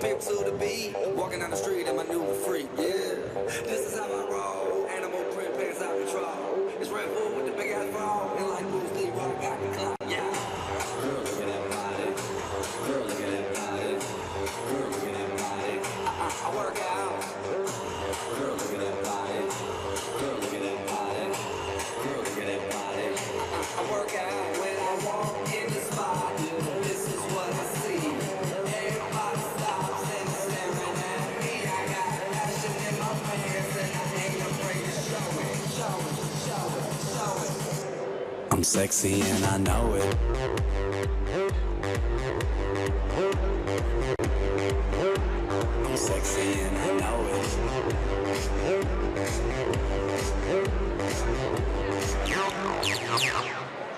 Pimp to the beat, walking down the street in my new freak, yeah. This is how I roll, animal print pants out control. It's Red Bull with the big ass bra, and like Bruce Lee, rock got the clock, yeah. Girl, look at that body. Girl, look at that body. Girl, look at that body. I work out. Girl, look at that body. Girl, look at that body. Girl, look at that body. I work out when I walk in the spot. This is what I see. Everybody stops and staring at me. I got passion in my pants and I ain't afraid to show it, show it, show it, show it. I'm sexy and I know it. I'm sexy and I know it.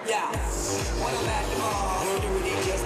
Yeah, when I'm at the mall, security just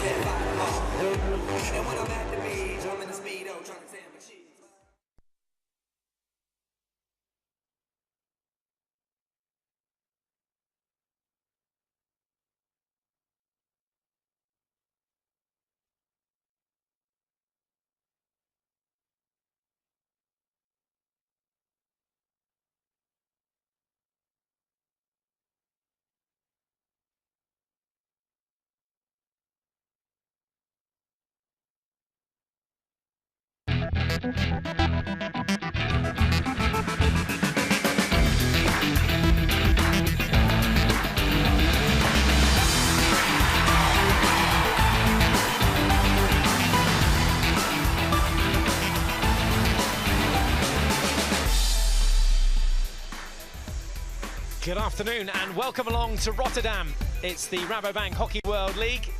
Good afternoon and welcome along to Rotterdam. It's the Rabobank Hockey World League.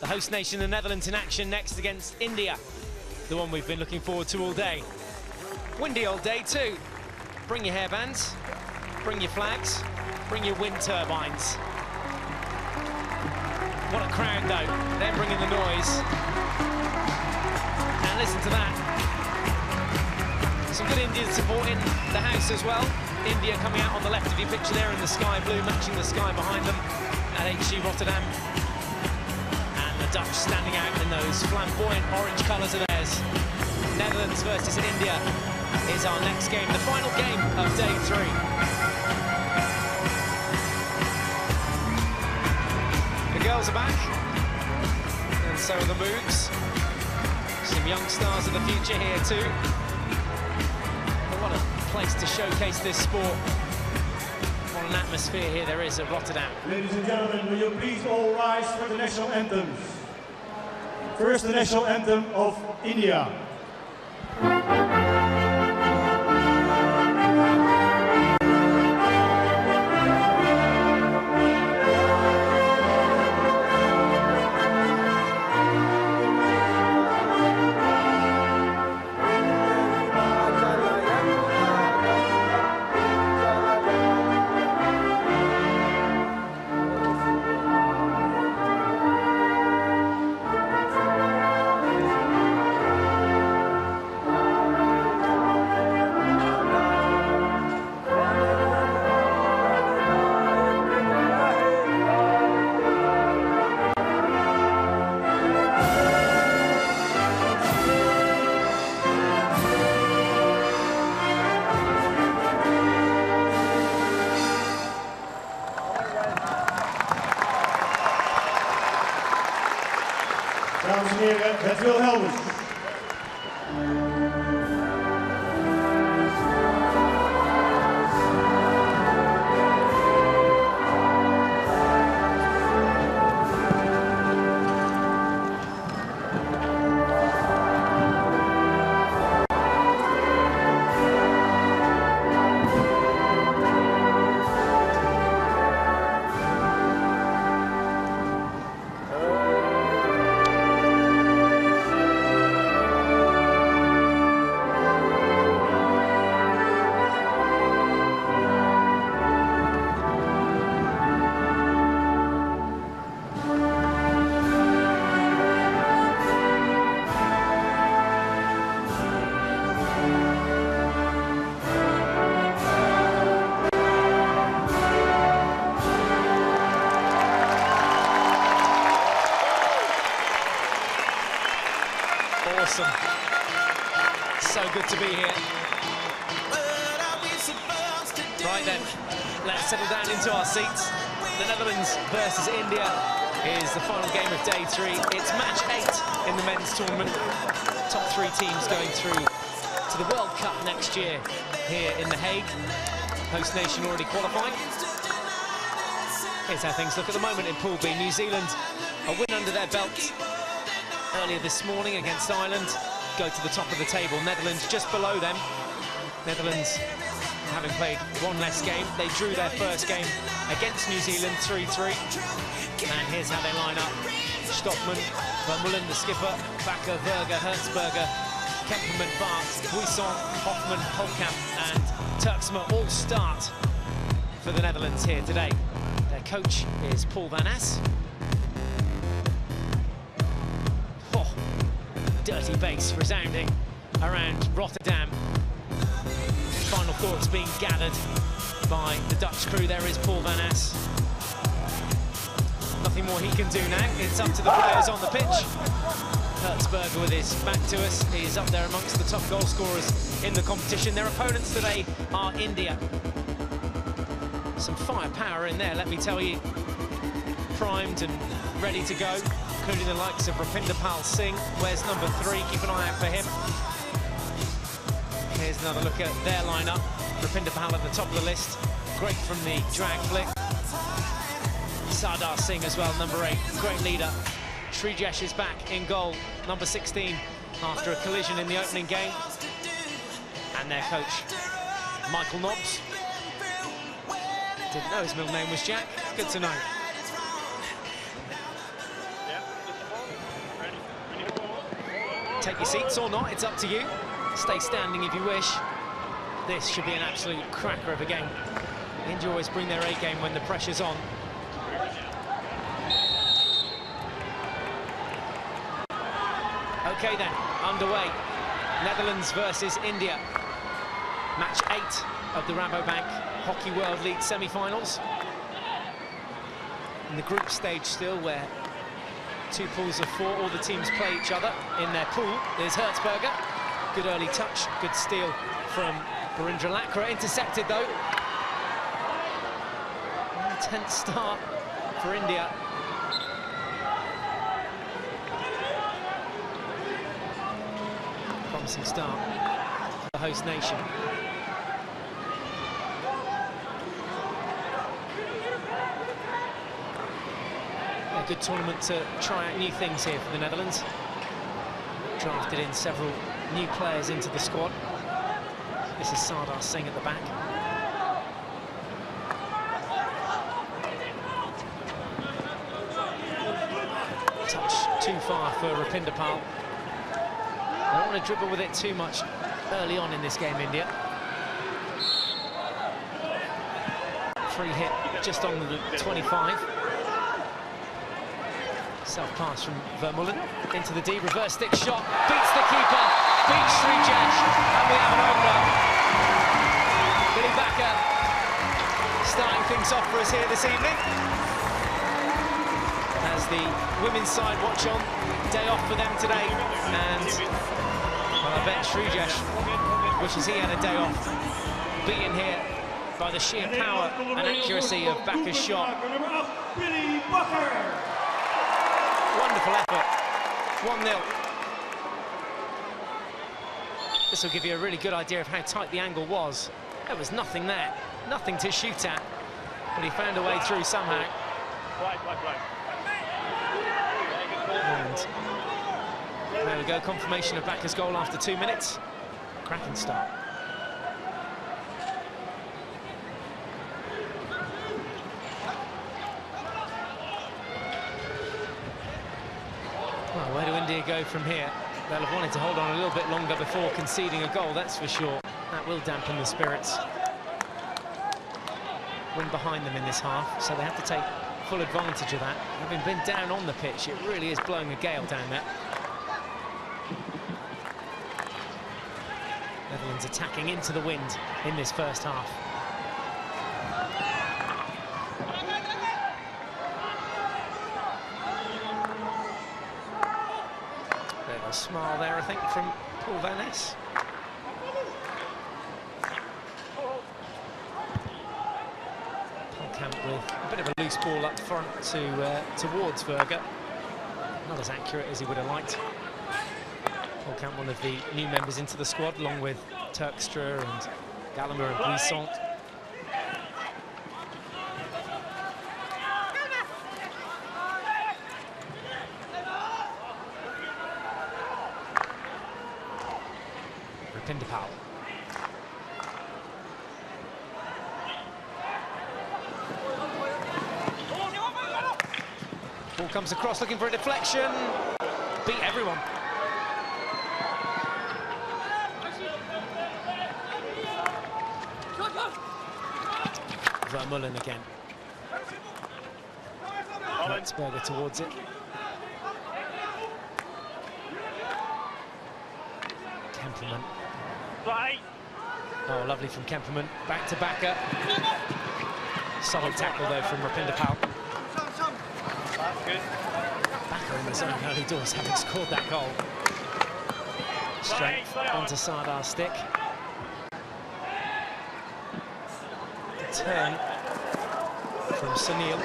The host nation, the Netherlands, in action next against India. The one we've been looking forward to all day. Windy old day too. Bring your hairbands, bring your flags, bring your wind turbines. What a crowd though, they're bringing the noise. And listen to that. Some good Indian support in the house as well. India coming out on the left of your picture there in the sky blue, matching the sky behind them at HG Rotterdam. And the Dutch standing out in those flamboyant orange colours of theirs. Netherlands versus India is our next game, the final game of day 3. The girls are back, and so are the moves. Some young stars of the future here too. What a place to showcase this sport. What an atmosphere here there is at Rotterdam. Ladies and gentlemen, will you please all rise for the national anthems. First, the national anthem of India. Dames en heren, het Wilhelmus. Awesome. So good to be here. Right then, let's settle down into our seats. The Netherlands versus India is the final game of day 3. It's match 8 in the men's tournament. Top 3 teams going through to the World Cup next year here in The Hague. Host nation already qualified. Here's how things look at the moment in Pool B. New Zealand, a win under their belt earlier this morning against Ireland, go to the top of the table. Netherlands just below them. Netherlands having played one less game. They drew their first game against New Zealand 3-3. And here's how they line up. Stockman, Vermeulen, the skipper, Bakker, Verger, Hertzberger, Kemperman, Bart, Buisson, Hoffman, Holkamp and Turksma all start for the Netherlands here today. Their coach is Paul Van As. Dirty bass resounding around Rotterdam. Final thoughts being gathered by the Dutch crew. There is Paul Van As. Nothing more he can do now. It's up to the players on the pitch. Hertzberger with his back to us. He is up there amongst the top goal scorers in the competition. Their opponents today are India. Some firepower in there, let me tell you. Primed and ready to go, including the likes of Rupinder Pal Singh. Where's number 3? Keep an eye out for him. Here's another look at their lineup. Rupinder Pal at the top of the list. Great from the drag flick. Sardar Singh as well, number 8. Great leader. Srijesh is back in goal, number 16, after a collision in the opening game. And their coach, Michael Nobbs. Didn't know his middle name was Jack. Good to know. Take your seats or not, it's up to you. Stay standing if you wish. This should be an absolute cracker of a game. India always bring their A game when the pressure's on. Okay then, underway. Netherlands versus India. Match 8 of the Rabobank Hockey World League semi-finals. In the group stage still, where 2 pools of 4, all the teams play each other in their pool. There's Hertzberger. Good early touch, good steal from Barindra Lakra. Intercepted though. Intense start for India. Promising start for the host nation. A good tournament to try out new things here for the Netherlands. Drafted in several new players into the squad. This is Sardar Singh at the back. Touch too far for Rapindapal. They don't want to dribble with it too much early on in this game, India. Free hit just on the 25. Self-pass from Vermeulen into the D, reverse stick shot, beats the keeper, beats Srijesh, and we have an opener. Billy Bakker starting things off for us here this evening. As the women's side watch on, day off for them today, and well, I bet Srijesh wishes he had a day off, beaten here by the sheer power and accuracy of Bakker's shot. Billy Bakker. Wonderful effort, 1-0. This will give you a really good idea of how tight the angle was. There was nothing there, nothing to shoot at, but he found a way through somehow. And there we go, confirmation of Bakker's goal after 2 minutes. Cracking start. Well, where do India go from here? They'll have wanted to hold on a little bit longer before conceding a goal, that's for sure. That will dampen the spirits. Wind behind them in this half, so they have to take full advantage of that. Having been down on the pitch, it really is blowing a gale down there. Netherlands attacking into the wind in this first half. A smile there, I think, from Paul Van Ness. Polkamp with a bit of a loose ball up front towards Berger. Not as accurate as he would have liked. Polkamp, one of the new members into the squad, along with Turkstra and Gallagher and Buisson. Rapindapal. Ball comes across looking for a deflection. Beat everyone. Vermeulen again. Hertzberger towards it. Kemperman. Oh, lovely from Kemperman. Back to Bakker. Solid tackle though from Rapindapal. Bakker in his own early doors, having scored that goal. Strength onto Sardar's stick. Turn from Sunil.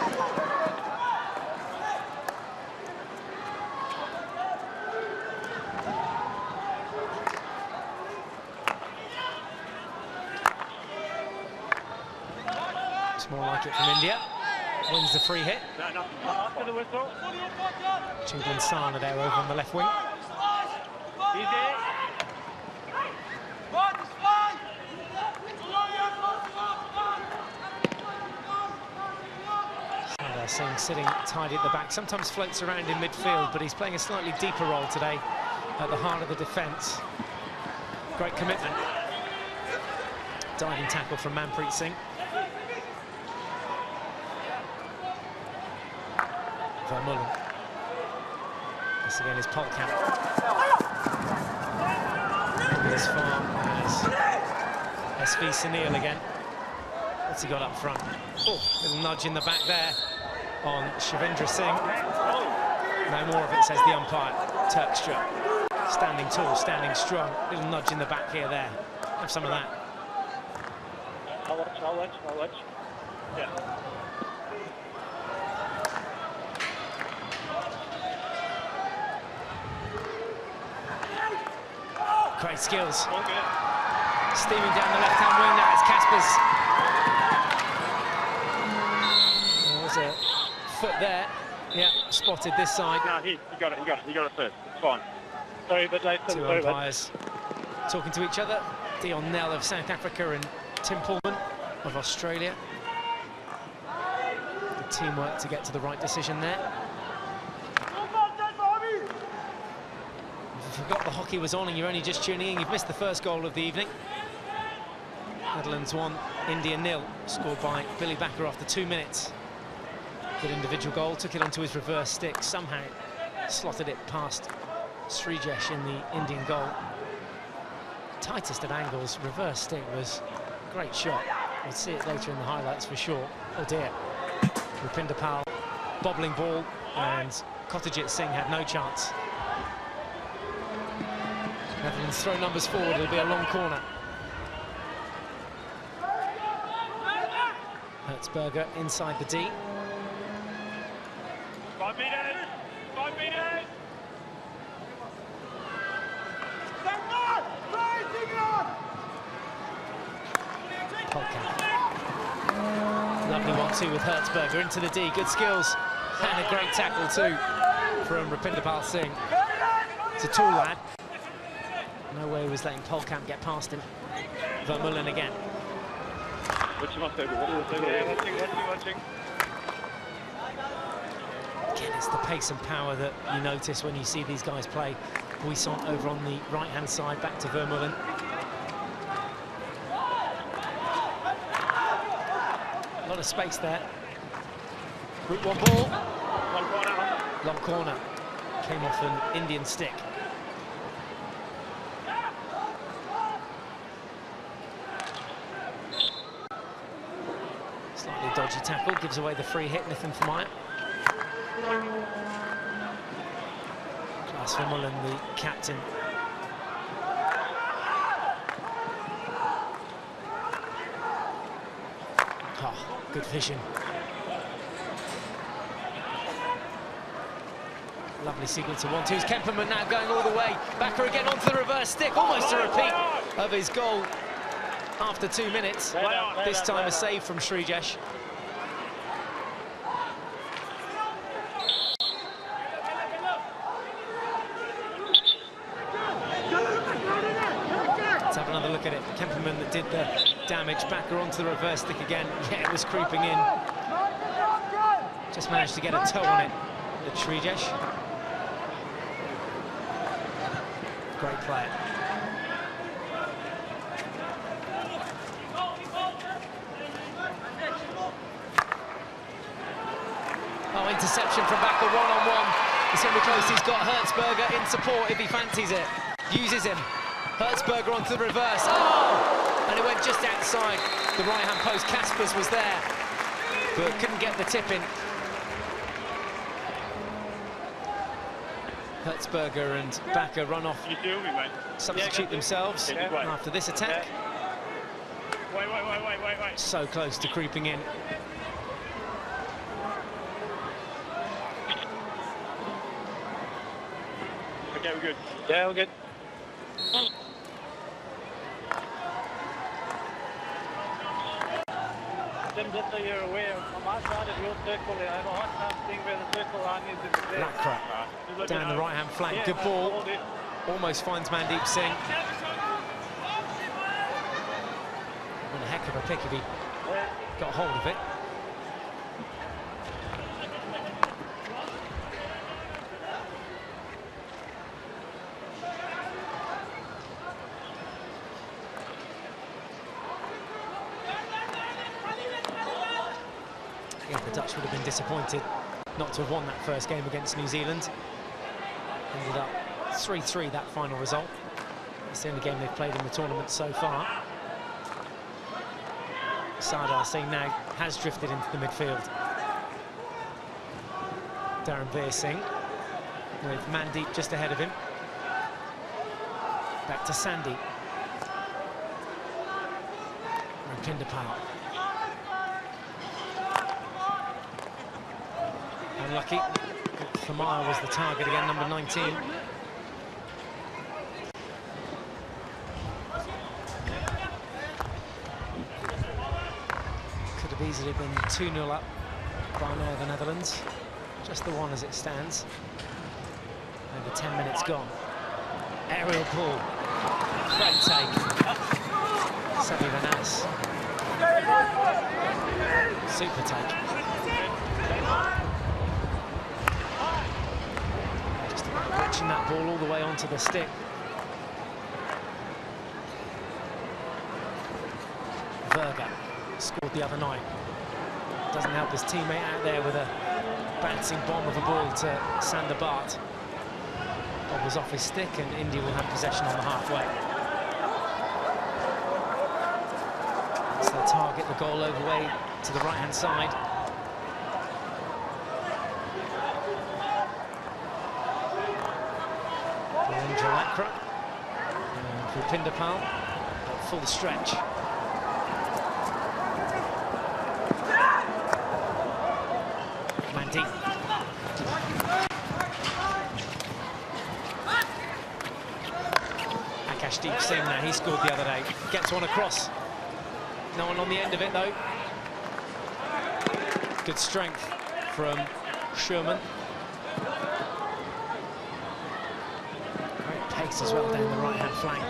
It's more like it from India. Wins the free hit. After the whistle. Chinglan Sana there over on the left wing. Singh sitting tidy at the back, sometimes floats around in midfield, but he's playing a slightly deeper role today at the heart of the defence. Great commitment. Diving tackle from Manpreet Singh. Vermeulen. This again is Polkamp. As far as SV Sunil again. What's he got up front? Oh, little nudge in the back there on Shavindra Singh. No more of it, says the umpire. Turkstra. Standing tall, standing strong. Little nudge in the back here, there. Have some of that. I'll watch. Yeah. Great skills. Steaming down the left-hand wing now, it's Caspers. There was a foot there. Yeah, spotted this side. No, he got it first. It's fine. Sorry, but two umpires talking to each other. Dion Nell of South Africa and Tim Pullman of Australia. Good teamwork to get to the right decision there. If you forgot the hockey was on and you're only just tuning in, you've missed the first goal of the evening. Netherlands 1, India 0, scored by Billy Bakker after 2 minutes. Good individual goal, took it onto his reverse stick, somehow slotted it past Srijesh in the Indian goal. Tightest of angles, reverse stick was a great shot. We'll see it later in the highlights for sure. Oh dear. Rupinder Pal, bobbling ball, and Kottajit Singh had no chance. Netherlands throw numbers forward, it'll be a long corner. Hertzberger inside the D. 5 meters! 5 meters! Polkamp. Lovely 1-2 with Hertzberger into the D. Good skills. And a great tackle too from Rupinder Pal Singh. It's a tall lad. No way he was letting Polkamp get past him. Vermeulen again. Watching. Again, it's the pace and power that you notice when you see these guys play. Buisson over on the right-hand side, back to Vermeulen. A lot of space there. Route 1 ball. Long corner. Came off an Indian stick. Slightly dodgy tackle, gives away the free hit, Nathan Thamaya. Klaas Vermeulen, the captain. Oh, good vision. Lovely sequence of 1-2s. Kemperman now going all the way. Bakker again onto the reverse stick. Almost a repeat of his goal after 2 minutes. This time a save from Srijesh. Let's have another look at it. Kemperman that did the damage. Bakker onto the reverse stick again. Yeah, it was creeping in. Just managed to get a toe on it at Srijesh. Great play. Oh, interception from Bakker, one-on-one. It's going to be close. He's got Hertzberger in support if he fancies it. Uses him. Hertzberger onto the reverse. Oh! And it went just outside the right-hand post. Caspers was there, but couldn't get the tip in. Hertzberger and Bakker run off, substitute themselves after this attack. Wait. So close to creeping in. Okay, we're good. Yeah, we're good. Just so you're aware, on my side of your circle, I have a hard time seeing where the circle line is in the clear. Lakra down the right-hand flank. Good ball. Almost finds Mandeep Singh. And a heck of a pick if he got hold of it. Yeah, the Dutch would have been disappointed not to have won that first game against New Zealand. Ended up 3-3, that final result. It's the only game they've played in the tournament so far. Sardar Singh now has drifted into the midfield. Darren Veer Singh with Mandeep just ahead of him. Back to Sandy. Rupindapal. Unlucky. Famaya was the target again, number 19. Could have easily been 2-0 up by now the Netherlands. Just the one as it stands. Over 10 minutes gone. Aerial pull. Great take. Semi Vanas. Super take. Just about reaching that ball all the way onto the stick. Verga scored the other night. Doesn't help his teammate out there with a bouncing bomb of a ball to Sander Bart. Bobbles off his stick and India will have possession on the halfway. It's their target, the goal overway to the right-hand side. Narendra Lakra and Rupindapal at full stretch. Mandeep. Akashdeep Singh now, he scored the other day. Gets one across. No one on the end of it though. Good strength from Sherman. Great pace as well down the right-hand flank.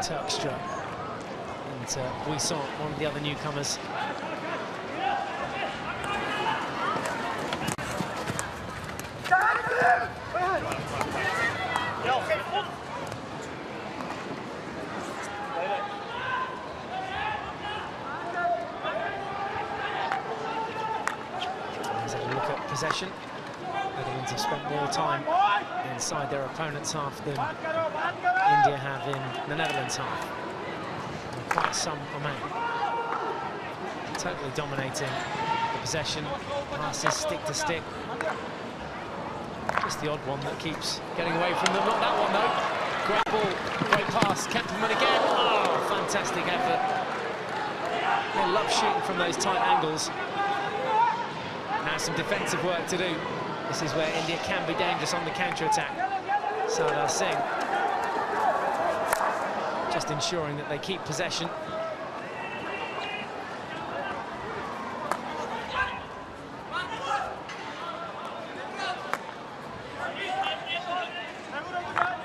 Turkstra and Buisson, one of the other newcomers. Let's have a look at possession. Netherlands have spent more time inside their opponent's half than India have in the Netherlands half. And quite some amount. Totally dominating the possession. Passes stick to stick. Just the odd one that keeps getting away from them. Not that one though. Great ball, great pass. Kemperman again. Oh, fantastic effort. They love shooting from those tight angles. Now some defensive work to do. This is where India can be dangerous on the counter-attack. Sardar Singh just ensuring that they keep possession.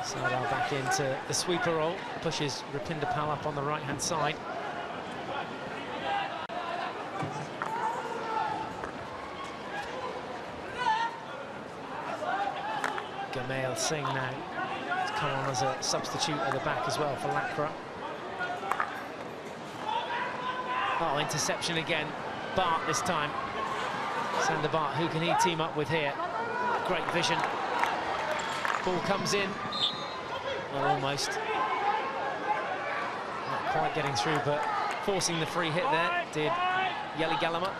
Sardar back into the sweeper role, pushes Rupindapal up on the right-hand side. Gurmail Singh now has come on as a substitute at the back as well for Lakra. Oh, interception again. Bart this time. Sander Bart, who can he team up with here? Great vision. Ball comes in. Well, almost. Not quite getting through, but forcing the free hit there did Yeli Galama.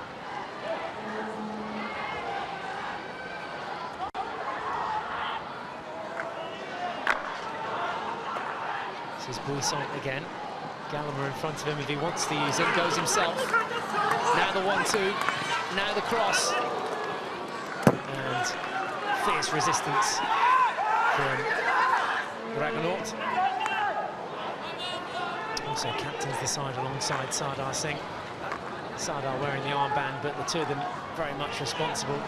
This is Buisson again. Gallagher in front of him if he wants to use it. Goes himself. Now the 1-2. Now the cross. And fierce resistance from Raghunaut. Also captains the side alongside Sardar Singh. Sardar wearing the armband, but the two of them very much responsible.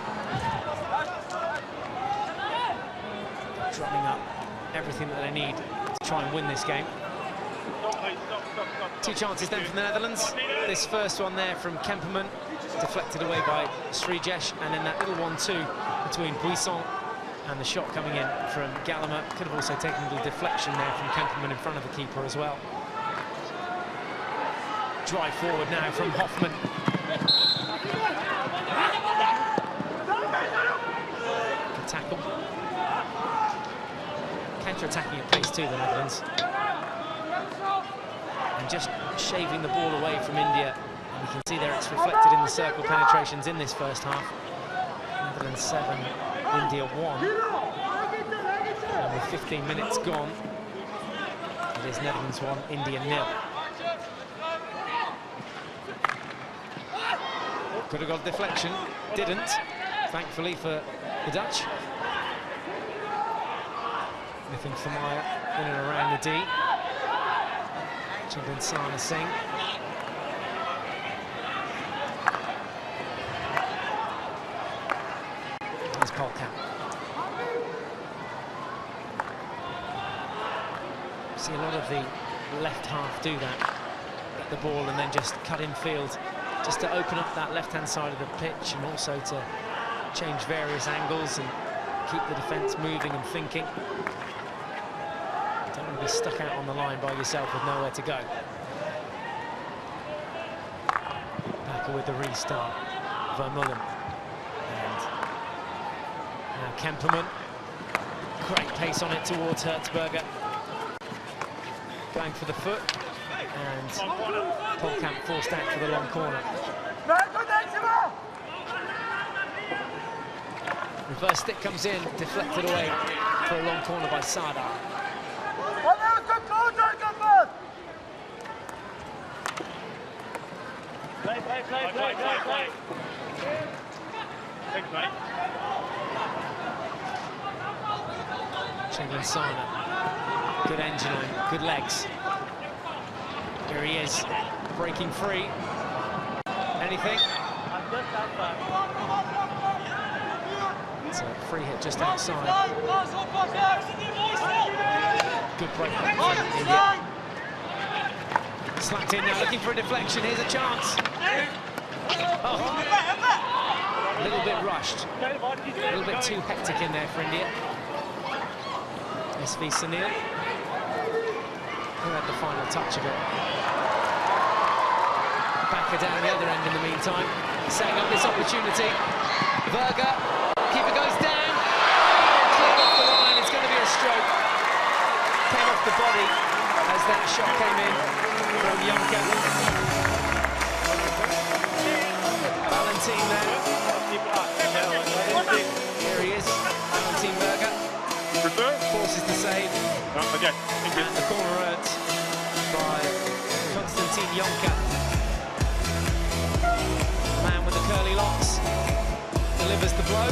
Drumming up everything that they need to try and win this game. Two chances then from the Netherlands. This first one there from Kemperman, deflected away by Srijesh, and then that little 1-2 between Buisson And the shot coming in from Gallagher could have also taken a little deflection there from Kemperman in front of the keeper as well. Drive forward now from Hoffman. Good tackle. Counter-attacking at pace too, the Netherlands. And just shaving the ball away from India. And we can see there it's reflected in the circle penetrations in this first half. Netherlands 7, India 1. And with 15 minutes gone, it is Netherlands 1, India 0. Could have got a deflection, didn't, thankfully for the Dutch. Nothing for Maya in and around the D. Chibin Sana Singh. There's Polkamp. See a lot of the left half do that. Get the ball and then just cut in field, just to open up that left-hand side of the pitch and also to change various angles and keep the defence moving and thinking. Don't want to be stuck out on the line by yourself with nowhere to go. Back with the restart, Vermeulen. And now Kemperman. Great pace on it towards Hertzberger. Going for the foot. And Polkamp forced out for the long corner. Reverse stick comes in, deflected away for a long corner by Sardar. Chenglen Sana, good engine on, good legs. Here he is, breaking free. Anything? It's a free hit just outside. Good break back from India. Slapped in now, looking for a deflection. Here's a chance. Oh. A little bit rushed. A little bit too hectic in there for India. SV Sunil. Who had the final touch of it. Backer down the other end in the meantime. Setting up this opportunity. Berger. Keeper goes down. Cleared off the line. It's going to be a stroke. Came off the body as that shot came in from Jonker. Valentin there. Here he is. Valentin Berger. Forces the save. And the corner earned by Konstantin Jonker. The man with the curly locks delivers the blow,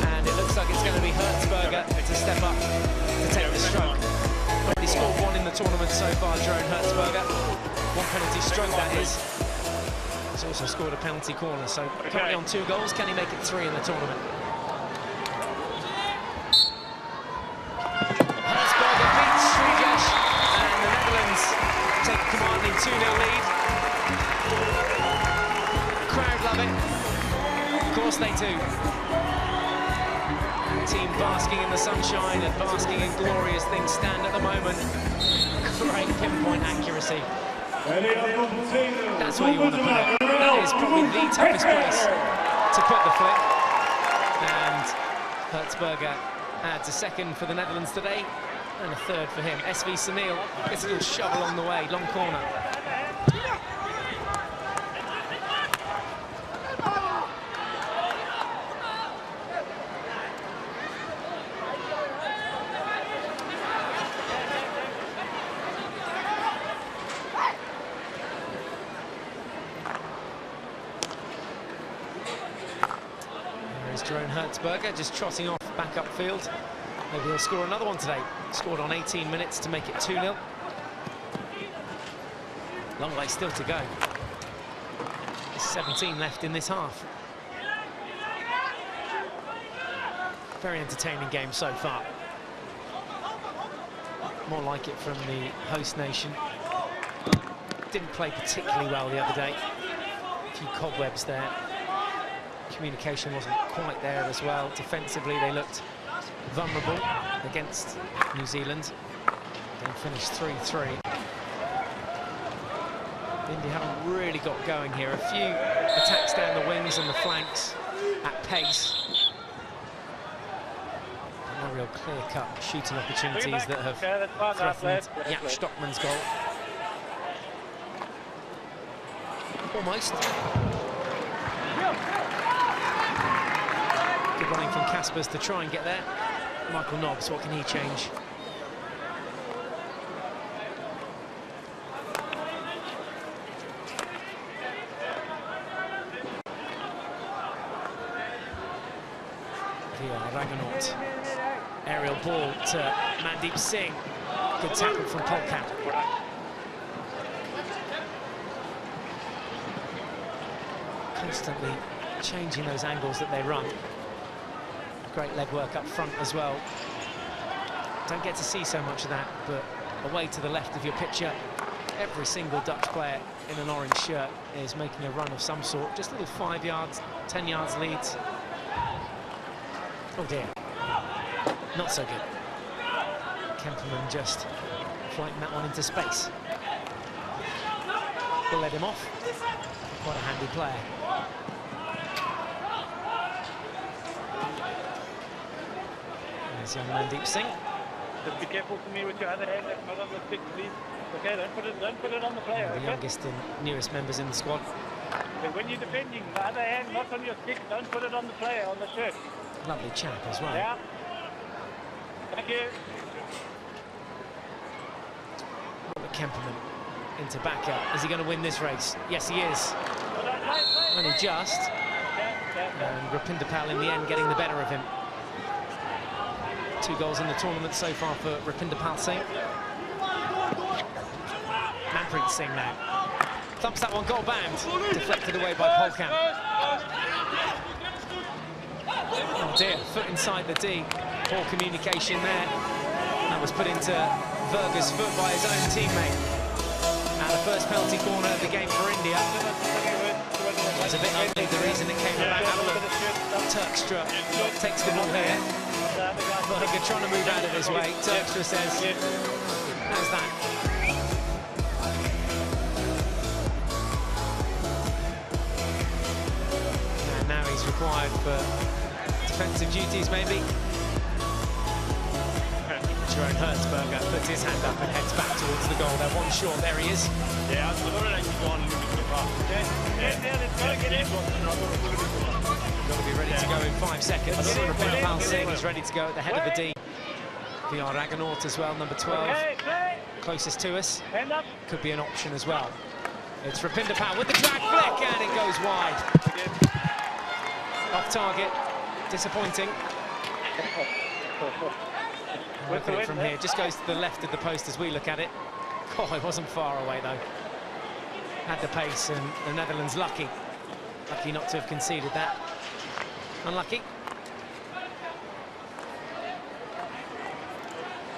and it looks like it's going to be Hertzberger to step up to take the stroke. He scored one in the tournament so far, Jerome Hertzberger. One penalty stroke, that is. He's also scored a penalty corner, so currently on 2 goals. Can he make it 3 in the tournament? Hertzberger beats Srijesh, and the Netherlands take a commanding 2-0 lead. The crowd love it. Of course they do. Team basking in the sunshine and basking in glorious things stand at the moment. Great pinpoint accuracy. That's where you want to put it. That is probably the toughest place to put the flick. And Hertzberger adds a second for the Netherlands today and a third for him. SV Sunil gets a little shove along the way, long corner. Jerome Hertzberger just trotting off back upfield. Maybe he'll score another one today. Scored on 18 minutes to make it 2-0. Long way still to go. There's 17 left in this half. Very entertaining game so far. More like it from the host nation. Didn't play particularly well the other day. A few cobwebs there. Communication wasn't quite there as well. Defensively, they looked vulnerable against New Zealand. They finished 3-3. India haven't really got going here. A few attacks down the wings and the flanks at pace. No real clear-cut shooting opportunities that have threatened Jaap Stockman's goal. Almost. Good running from Caspers to try and get there. Michael Nobbs, what can he change? Raghunaut. Aerial ball to Mandeep Singh. Good tackle from Polkamp. Constantly changing those angles that they run. Great leg work up front as well. Don't get to see so much of that, but away to the left of your picture, every single Dutch player in an orange shirt is making a run of some sort. Just little 5 yards, 10 yards leads. Oh dear, not so good. Kemperman just flighting that one into space. Will let him off. Quite a handy player. There's young Mandeep Singh. Just be careful for me with your other hand, that's not on the stick, please. Okay, don't put it on the player. The youngest and newest members in the squad. But when you're defending, the other hand not on your stick, don't put it on the player, on the shirt. Lovely chap as well. Yeah. Thank you. Robert Kemperman into backup. Is he going to win this race? Yes, he is. Only just. And Rupinder Pal in the end getting the better of him. 2 goals in the tournament so far for Rupinder Pal Singh. Manpreet Singh now. Thumps that one, goal banned. Deflected away by Polkamp. Oh dear, foot inside the D. Poor communication there. That was put into Verga's foot by his own teammate. And the first penalty corner of the game for India. It's a bit ugly, the reason it came about. Have a look. Turkstra takes the ball here. Verga trying to move out of his way. Turkstra says, how's that? And now he's required for defensive duties, maybe. Jerome Hertzberger puts his hand up and heads back towards the goal. They're one short. There he is. Yeah, so they're actually going a little bit too far. Got to be ready to go in 5 seconds. Rupinder Pal Singh is ready to go at the head of the D. VR Raghunaut as well, number 12. Closest to us. Could be an option as well. It's Rupinder Pal with the drag flick, and it goes wide. Off target. Disappointing. Look at it from here. Just goes to the left of the post as we look at it. Oh, it wasn't far away though. Had the pace, and the Netherlands lucky not to have conceded that. Unlucky.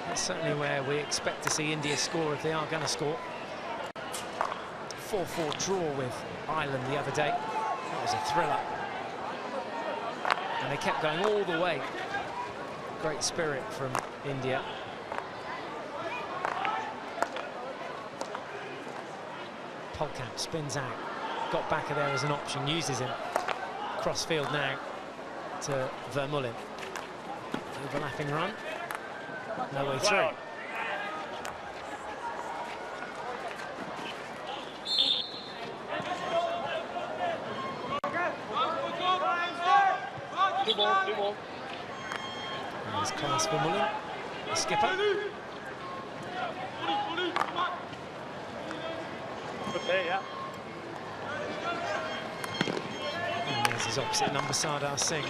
That's certainly where we expect to see India score if they are going to score. 4-4 draw with Ireland the other day. That was a thriller. And they kept going all the way. Great spirit from India. Polkamp spins out. Got back of there as an option, uses him. Cross field now to Vermeulen. Overlapping run. No way through. There's Klaas Vermeulen, the skipper. And there's his opposite number, Sardar Singh.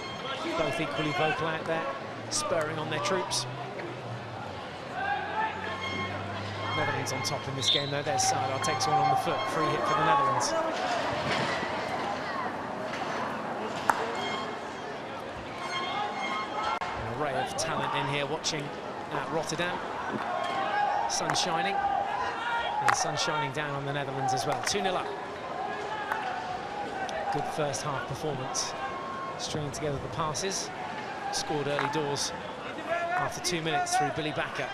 Both equally vocal out there, spurring on their troops. Netherlands on top in this game though. There's Sardar, takes one on the foot. Free hit for the Netherlands. An array of talent in here watching at Rotterdam. Sun shining. And sun shining down on the Netherlands as well. 2-0 up. Good first half performance. Stringing together the passes. Scored early doors after 2 minutes through Billy Bakker,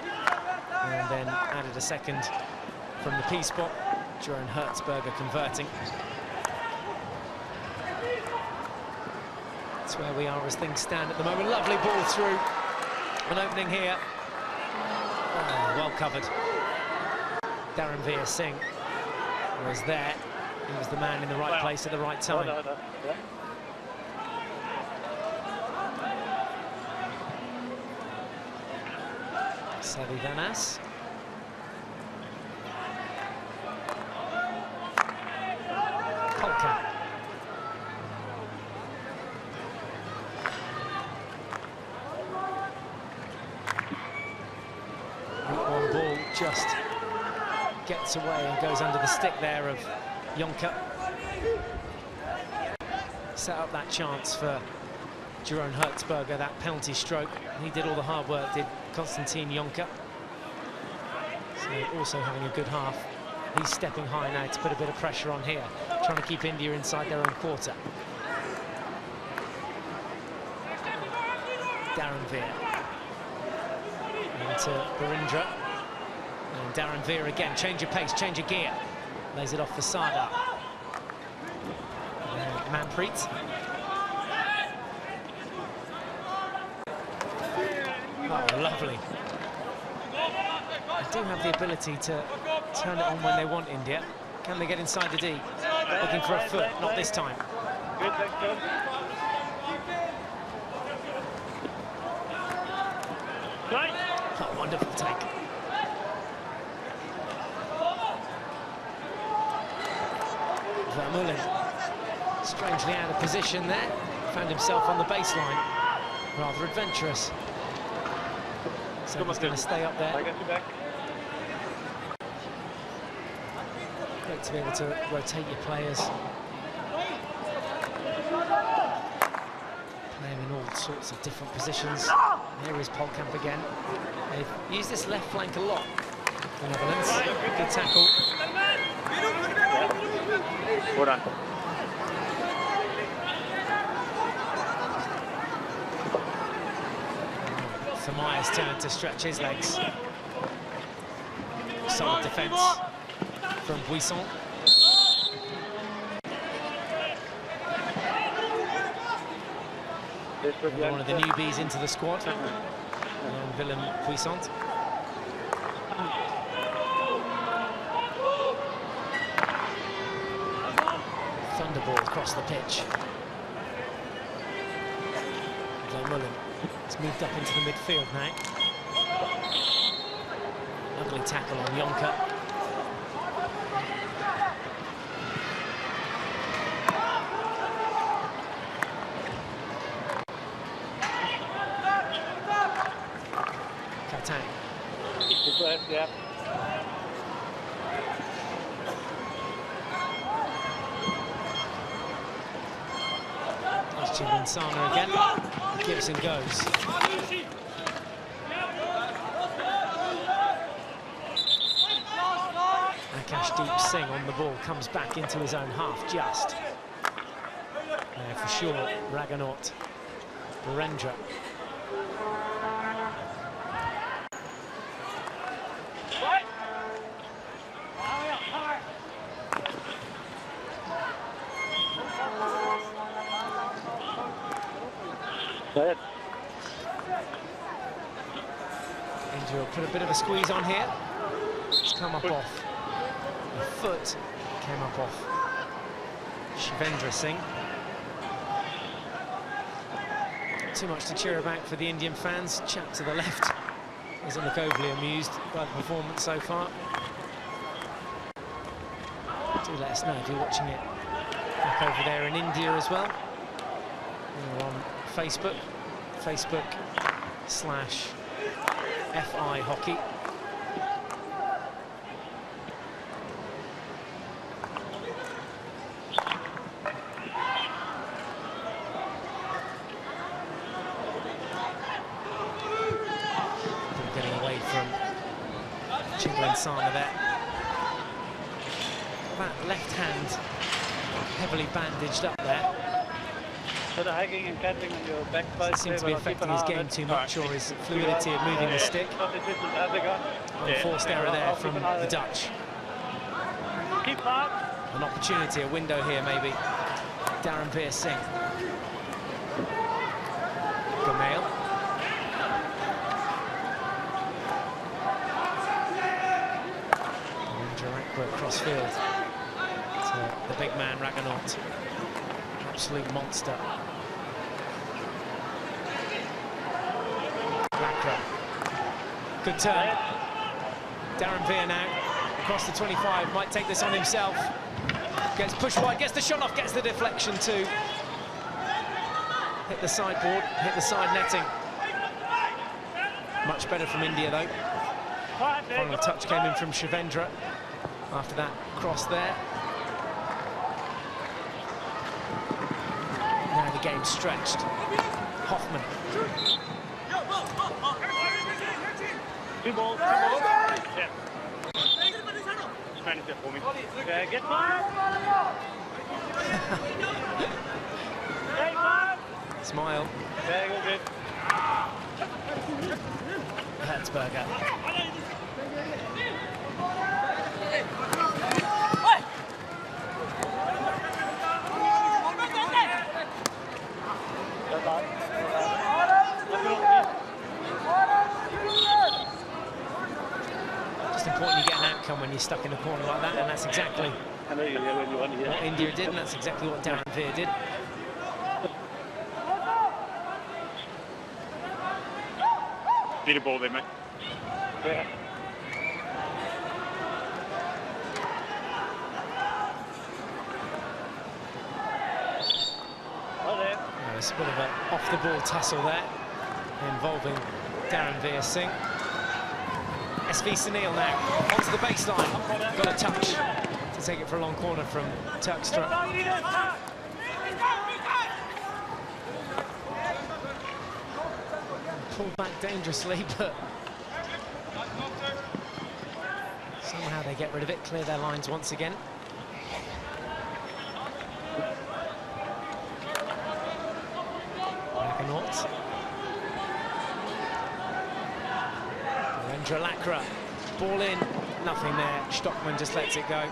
and then added a second from the P spot. Jeroen Hertzberger converting. That's where we are as things stand at the moment. Lovely ball through. An opening here. Oh, well covered. Darren Veer Singh was there. He was the man in the right place at the right time. Savi Vanas. Polka. One ball just gets away and goes under the stick there of Jonker. Set up that chance for Jeroen Hertzberger, that penalty stroke. He did all the hard work, did Konstantin Jonker. So also having a good half. He's stepping high now to put a bit of pressure on here, trying to keep India inside their own quarter. Darren Veer. Into Barindra. And Darren Veer again, change of pace, change of gear. Lays it off for Sardar. Manpreet. Oh, lovely. They do have the ability to turn it on when they want, India. Can they get inside the D? Looking for a foot, not this time. Oh, wonderful take. Vermeulen, strangely out of position there. Found himself on the baseline. Rather adventurous. So he's going to stay up there. Great to be able to rotate your players. Playing in all sorts of different positions. Here is Polkamp again. They've used this left flank a lot, the Netherlands. Good tackle. Well done. Thamaya's turn to stretch his legs. Solid defence from Buisson. One of the newbies into the squad, Willem Buisson. Thunderball across the pitch. Vermeulen has moved up into the midfield now. Ugly tackle on Jonker. Katang. Yeah. There's Chibinsana again. Gibson goes. Akashdeep Singh on the ball, comes back into his own half just. Now for sure, Raghunath Barendra. India will put a bit of a squeeze on here. It's come up off. The foot came up off Shivendra Singh. Too much to cheer about for the Indian fans. Chap to the left doesn't look overly amused by the performance so far. Do let us know if you're watching it back over there in India as well. We're on Facebook, Facebook/FI Hockey. Getting away from Chibinsana there. That left hand heavily bandaged up there. Instead of hanging and catching on your back side. Doesn't seem to be affecting his game too much, or his fluidity of moving the stick. Unforced error there from the Dutch. Keep hard. An opportunity, a window here maybe. Darren Veer-Singh. Gamail. Across field to the big man Raganaut. Absolute monster. Lacra. Good turn. Darren Veer now across the 25, might take this on himself. Gets pushed wide, gets the shot off, gets the deflection too. Hit the sideboard, hit the side netting. Much better from India though. Final touch came in from Shivendra. After that cross there. Now the game's stretched. Hoffman. Two balls. Yeah. Manage it for me. Okay, get five. Okay, five. Smile. Okay, go good. Hertzberger. Just important you get an outcome when you're stuck in a corner like that, and that's exactly what India did, and that's exactly what Darren Veer did. Need a ball there, mate. Yeah. There's a bit of an off-the-ball tussle there, involving Darren Veer-Singh. SV Sunil now, onto the baseline. Got a touch to take it for a long corner from Turkstra. Pulled back dangerously, but somehow they get rid of it, clear their lines once again. Narendra Lacra, ball in, nothing there. Stockman just lets it go.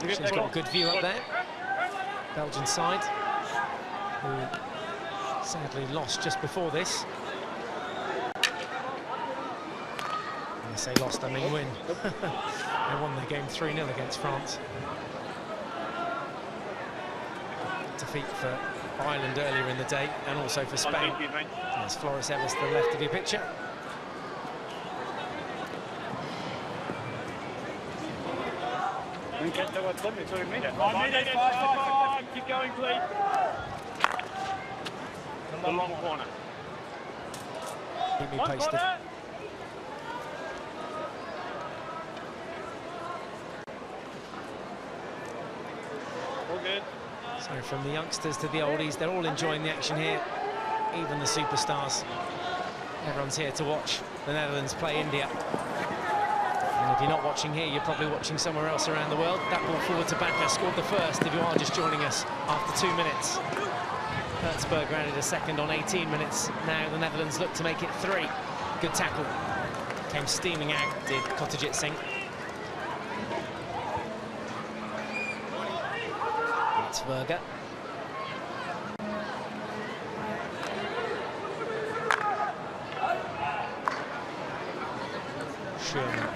She's got a good view up there. Belgian side, who sadly lost just before this. When I say lost, I mean win. They won their game 3-0 against France. Defeat for Ireland earlier in the day, and also for Spain. There's Floris Evers to the left of your picture. Keep going, please. The long corner. Keep me posted. All good. So from the youngsters to the oldies, they're all enjoying the action here, even the superstars. Everyone's here to watch the Netherlands play India. And if you're not watching here, you're probably watching somewhere else around the world. That ball forward to Bakker, scored the first, if you are just joining us after 2 minutes. Hertzberger added a second on 18 minutes. Now the Netherlands look to make it 3. Good tackle. Came steaming out, did Kottajit Singh. Hertzberger. Sherman.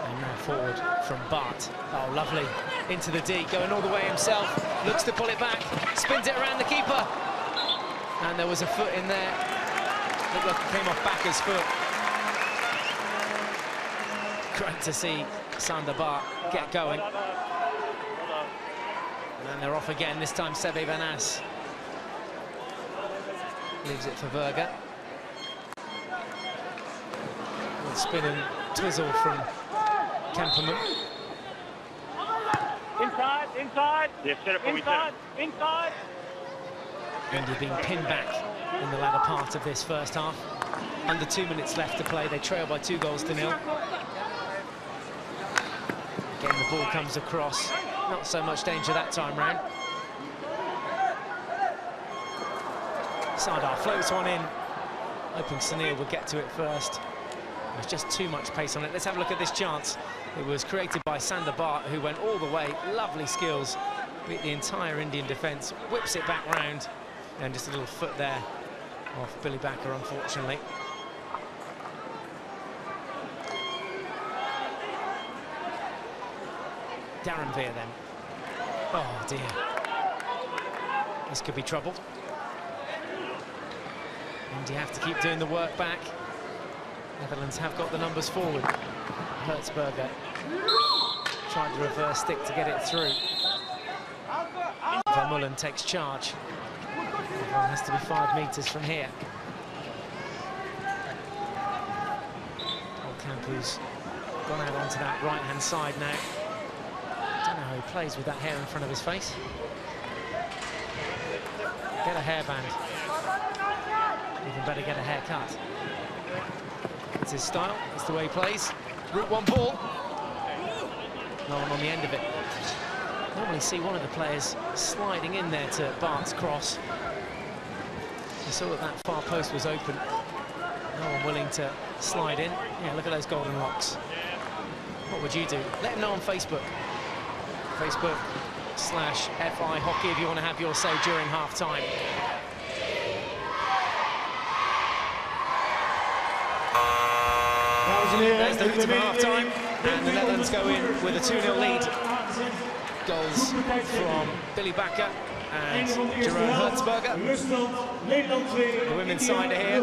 And now forward from Bart. Oh, lovely. Into the D, going all the way himself. Looks to pull it back. Spins it around the keeper. And there was a foot in there. Looked like it came off Bakker's foot. Great to see Sander Bart get going. And they're off again, this time Sebe Van As. Leaves it for Berger. Good spin and twizzle from Kemperman. Inside, inside. Yeah, set it for me, inside, inside. India being pinned back in the latter part of this first half. Under 2 minutes left to play, they trail by 2 goals to 0. ball comes across. Not so much danger that time round. Sardar floats one in. Hoping Sunil would get to it first. There's just too much pace on it. Let's have a look at this chance. It was created by Sander Bhatt, who went all the way. Lovely skills. Beat the entire Indian defence. Whips it back round. And just a little foot there off Billy Backer, unfortunately. Darren Veer then. Oh dear. This could be trouble. India have to keep doing the work back. Netherlands have got the numbers forward. Hertzberger tried the reverse stick to get it through. Vermeulen takes charge. Everyone has to be 5 metres from here. Holtkamp, who's gone out onto that right-hand side now. Don't know how he plays with that hair in front of his face. Get a hairband. Even better, get a haircut. It's his style, it's the way he plays. Route one ball. No one on the end of it. Normally see one of the players sliding in there to Bart's cross. You saw that that far post was open. No one willing to slide in. Yeah, look at those golden locks. What would you do? Let them know on Facebook. Facebook/FI Hockey if you want to have your say during half-time. There's the hoot of half-time, and the Netherlands go in with a 2-0 lead. Goals from Billy Backer and Jeroen Hertzberger. The women's side are here.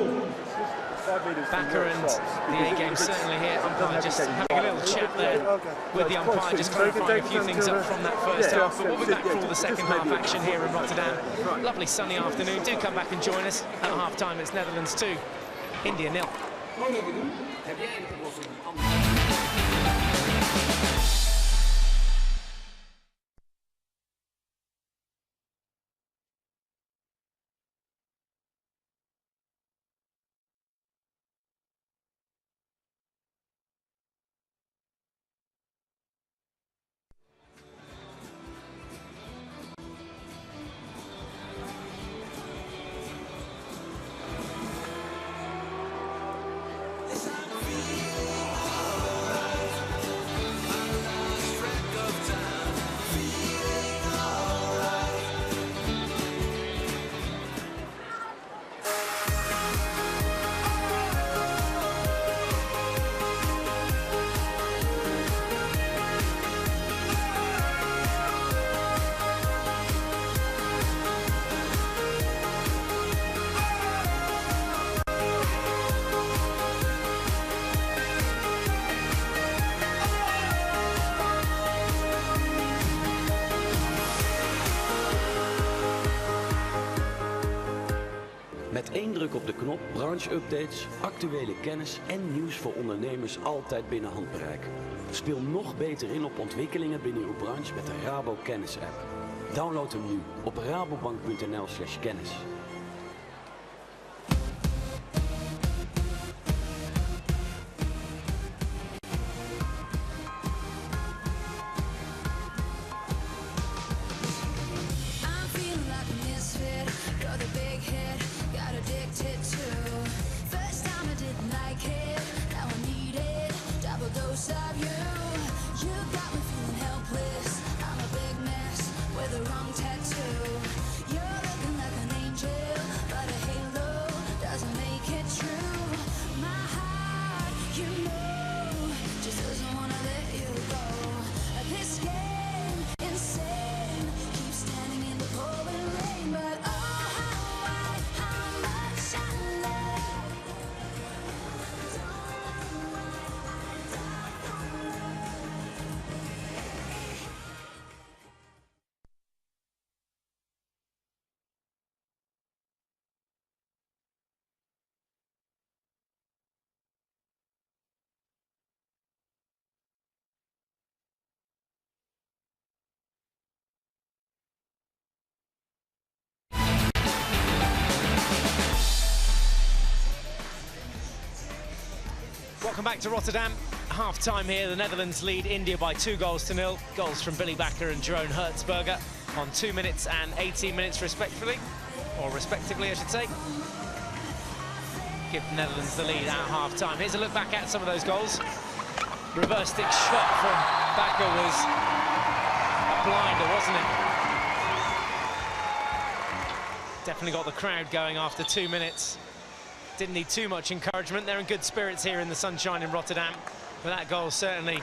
Backer and the A-game certainly here. Umpire just having a little chat there with the umpire, just clarifying a few things up from that first half. But we'll be back for all the second half action here in Rotterdam. Lovely sunny afternoon. Do come back and join us at half-time. It's Netherlands 2, India 0. Heb jij de oplossing? Met één druk op de knop, branche-updates, actuele kennis en nieuws voor ondernemers altijd binnen handbereik. Speel nog beter in op ontwikkelingen binnen uw branche met de Rabo Kennis app. Download hem nu op rabobank.nl/kennis. Welcome back to Rotterdam. half-time here, the Netherlands lead India by 2-0. Goals from Billy Bakker and Jeroen Hertzberger on 2 minutes and 18 minutes respectively, I should say. Give the Netherlands the lead at half-time. Here's a look back at some of those goals. Reverse stick shot from Bakker was a blinder, wasn't it? Definitely got the crowd going after 2 minutes. Didn't need too much encouragement. They're in good spirits here in the sunshine in Rotterdam. But that goal certainly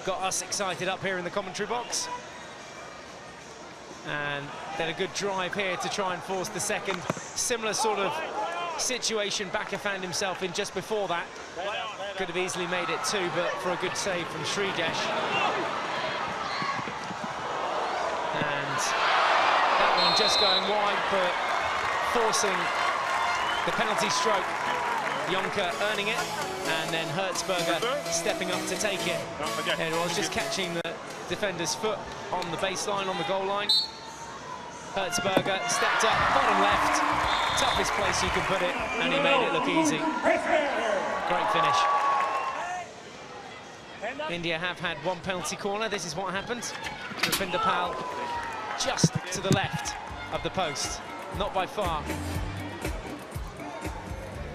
got us excited up here in the commentary box. And then a good drive here to try and force the second. Similar sort of situation Bakker found himself in just before that. Could have easily made it too, but for a good save from Srijesh. And that one just going wide, but forcing the penalty stroke. Jonker earning it, and then Hertzberger stepping up to take it. There it was, just catching the defender's foot on the baseline, on the goal line. Hertzberger stepped up, bottom left, toughest place you can put it, and he made it look easy. Great finish. India have had one penalty corner. This is what happened. Ravinder Pal just to the left of the post, not by far.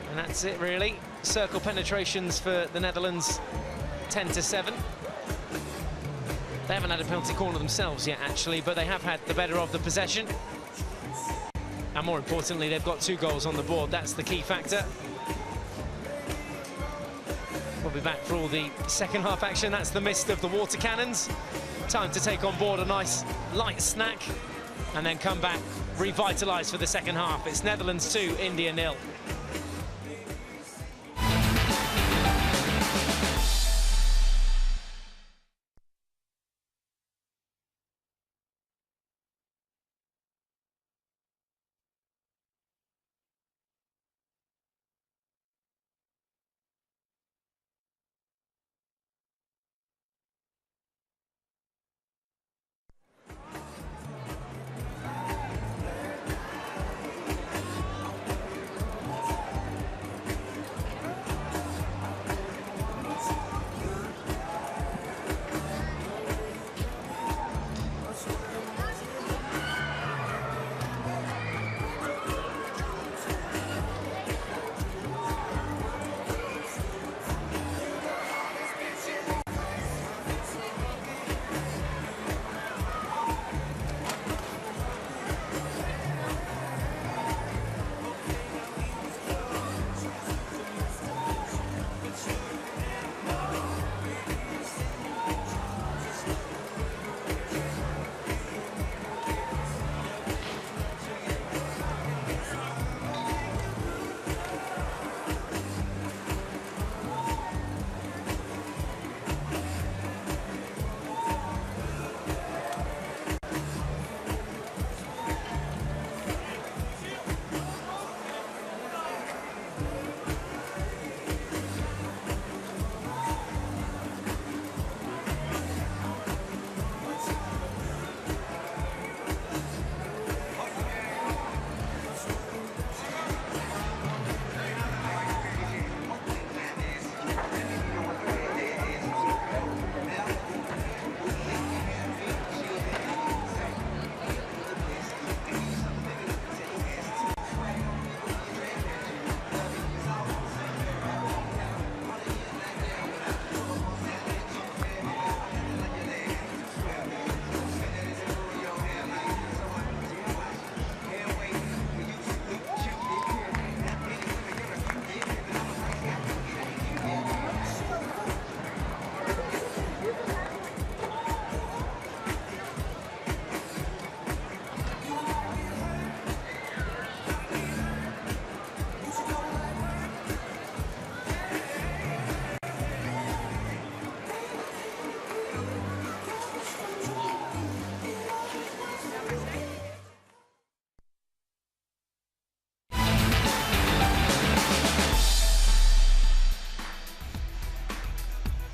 And that's it, really. Circle penetrations for the Netherlands, 10-7. They haven't had a penalty corner themselves yet, actually, but they have had the better of the possession. And more importantly, they've got 2 goals on the board. That's the key factor. We'll be back for all the second half action. That's the mist of the water cannons. Time to take on board a nice light snack and then come back revitalised for the second half. It's Netherlands 2, India 0.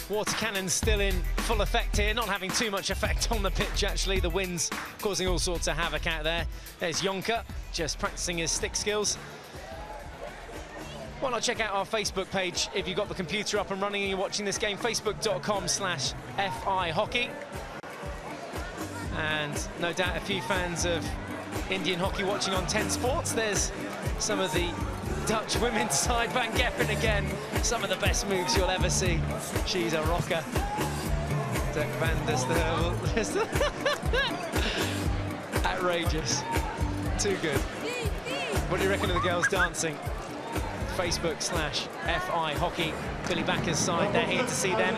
Water cannons still in full effect here, not having too much effect on the pitch, actually. The wind's causing all sorts of havoc out there. There's Jonker, just practicing his stick skills. Why not check out our Facebook page if you've got the computer up and running and you're watching this game, facebook.com/FI Hockey. And no doubt a few fans of Indian hockey watching on 10 Sports. There's some of the Dutch women's side, Van Geffen again. Some of the best moves you'll ever see. She's a rocker. Dirk van der Steur. Outrageous. Too good. What do you reckon of the girls dancing? Facebook/FI Hockey. Billy Bakker's side, they're here to see them.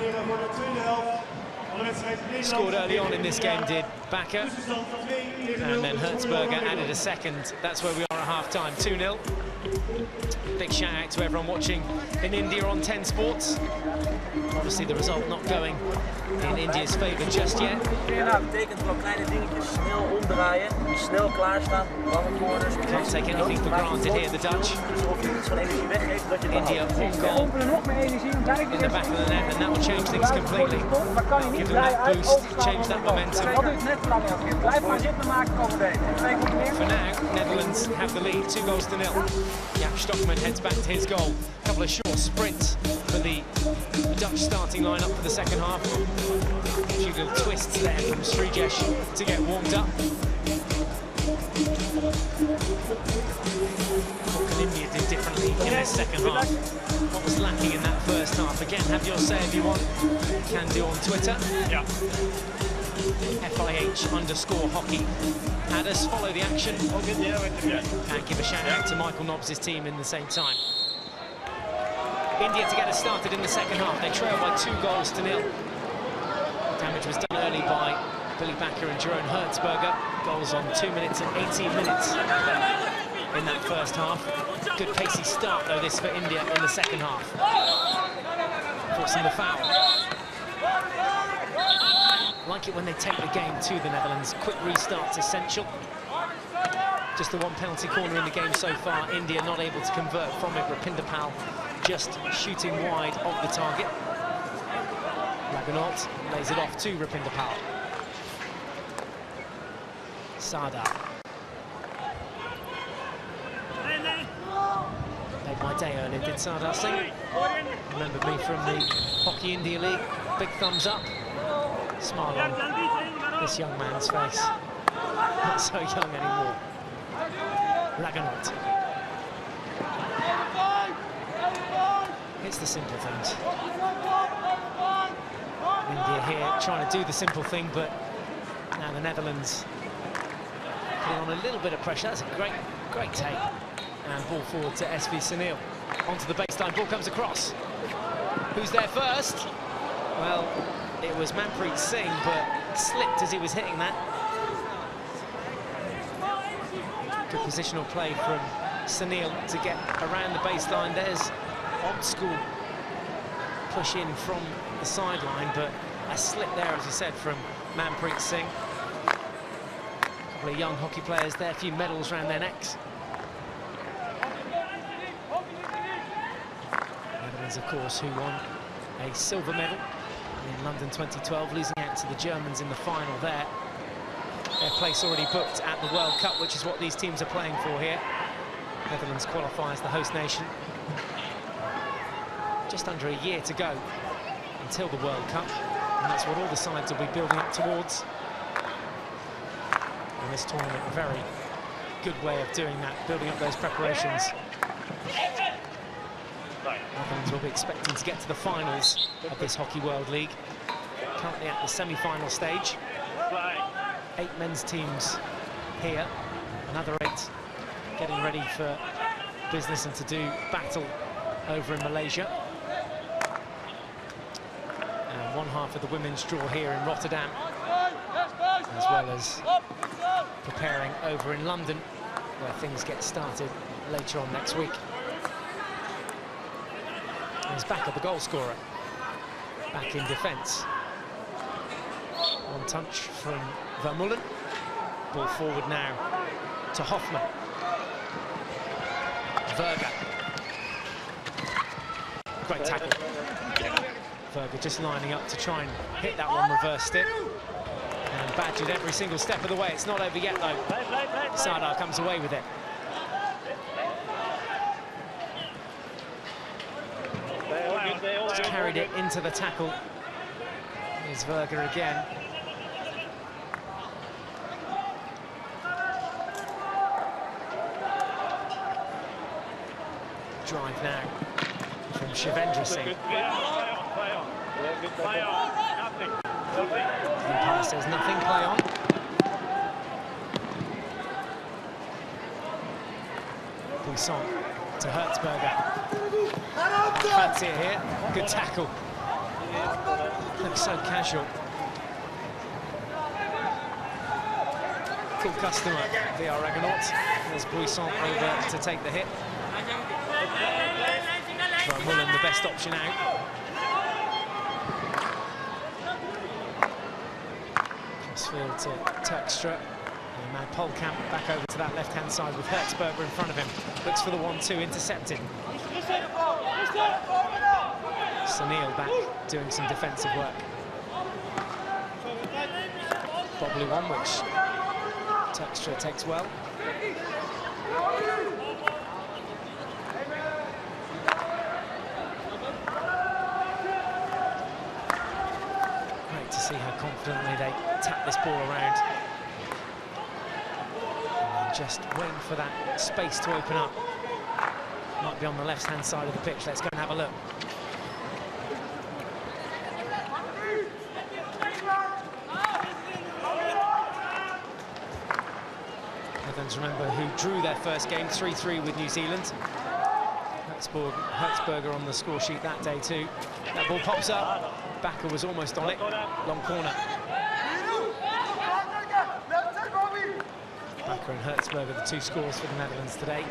Scored early on in this game, did Bakker. And then Hertzberger added a second. That's where we are at half-time, 2-0. Big shout out to everyone watching in India on 10 Sports. Obviously the result not going in India's favour just yet. Ja, betekent wel kleine dingetjes, snel omdraaien, snel klaarstaan, lange corners. Can't take anything for granted here, the Dutch. India, one goal in the back of the net, and that will change things completely. Give them that boost, change that momentum. For now, Netherlands have the lead, 2-0. Jaap Stockman heads back to his goal. A couple of short sprints for the Dutch starting lineup for the second half. A few little twists there from Strijesh to get warmed up. What can India do differently in their second half? What was lacking in that first half? Again, have your say if you want. Can do on Twitter. Yeah. FIH_hockey. Add us, follow the action. And give a shout out to Michael Nobbs' team in the same time. India to get us started in the second half. They trail by 2-0. Damage was done early by Billy Bakker and Jerome Hertzberger. Goals on 2 minutes and 18 minutes in that first half. Good pacey start though this for India in the second half. Forcing the foul. Like it when they take the game to the Netherlands. Quick restart's essential. Just the one penalty corner in the game so far. India not able to convert from it. Rapindapal just shooting wide of the target. Raghunaut lays it off to Rapindapal. Sardar. Made my day earlier, did Sardar Singh? Remembered me from the Hockey India League. Big thumbs up. Smile on this young man's face. Not so young anymore. Raghunaut. It's the simple things. India here trying to do the simple thing, but now the Netherlands putting on a little bit of pressure. That's a great take. And ball forward to SV Sunil. Onto the baseline, ball comes across. Who's there first? Well, it was Manpreet Singh, but slipped as he was hitting that. Good positional play from Sunil to get around the baseline. There's old school push in from the sideline, but a slip there, as you said, from Manpreet Singh. A couple of young hockey players there, a few medals around their necks. Netherlands, of course, who won a silver medal in London 2012, losing out to the Germans in the final there. Their place already booked at the World Cup, which is what these teams are playing for here. Netherlands qualify as the host nation. Just under a year to go until the World Cup, and that's what all the sides will be building up towards. And this tournament, a very good way of doing that, building up those preparations. Netherlands will be expecting to get to the finals of this Hockey World League. Currently at the semi-final stage. 8 men's teams here, another 8 getting ready for business and to do battle over in Malaysia. And one half of the women's draw here in Rotterdam, as well as preparing over in London, where things get started later on next week. He's back at the goal scorer, back in defence. One touch from Vermeulen. Ball forward now to Hoffman. Verga. Great tackle. Verga just lining up to try and hit that one, reversed it. And badgered every single step of the way. It's not over yet, though. Sardar comes away with it. Just carried it into the tackle. Here's Verger again. Drive now from Shivendra Singh. Play on. Nothing. Umpire says nothing, play on. Buisson to Hertzberger. That's it here. Good tackle. Looks so casual. Cool customer, the Argonauts. There's Buisson over to take the hit. Van Mullen, the best option out. Crossfield to Terkstra. And now Polkamp back over to that left-hand side with Hertzberger in front of him. Looks for the 1-2, intercepted. Sunil back doing some defensive work. Bobbly one, which Terkstra takes well. Great to see how confidently they tap this ball around. And just waiting for that space to open up. Might be on the left-hand side of the pitch. Let's go and have a look. Netherlands, remember, who drew their first game 3-3 with New Zealand. Hertzberger on the score sheet that day too. That ball pops up. Backer was almost on it. Long corner. Backer and Hertzberger, the two scores for the Netherlands today.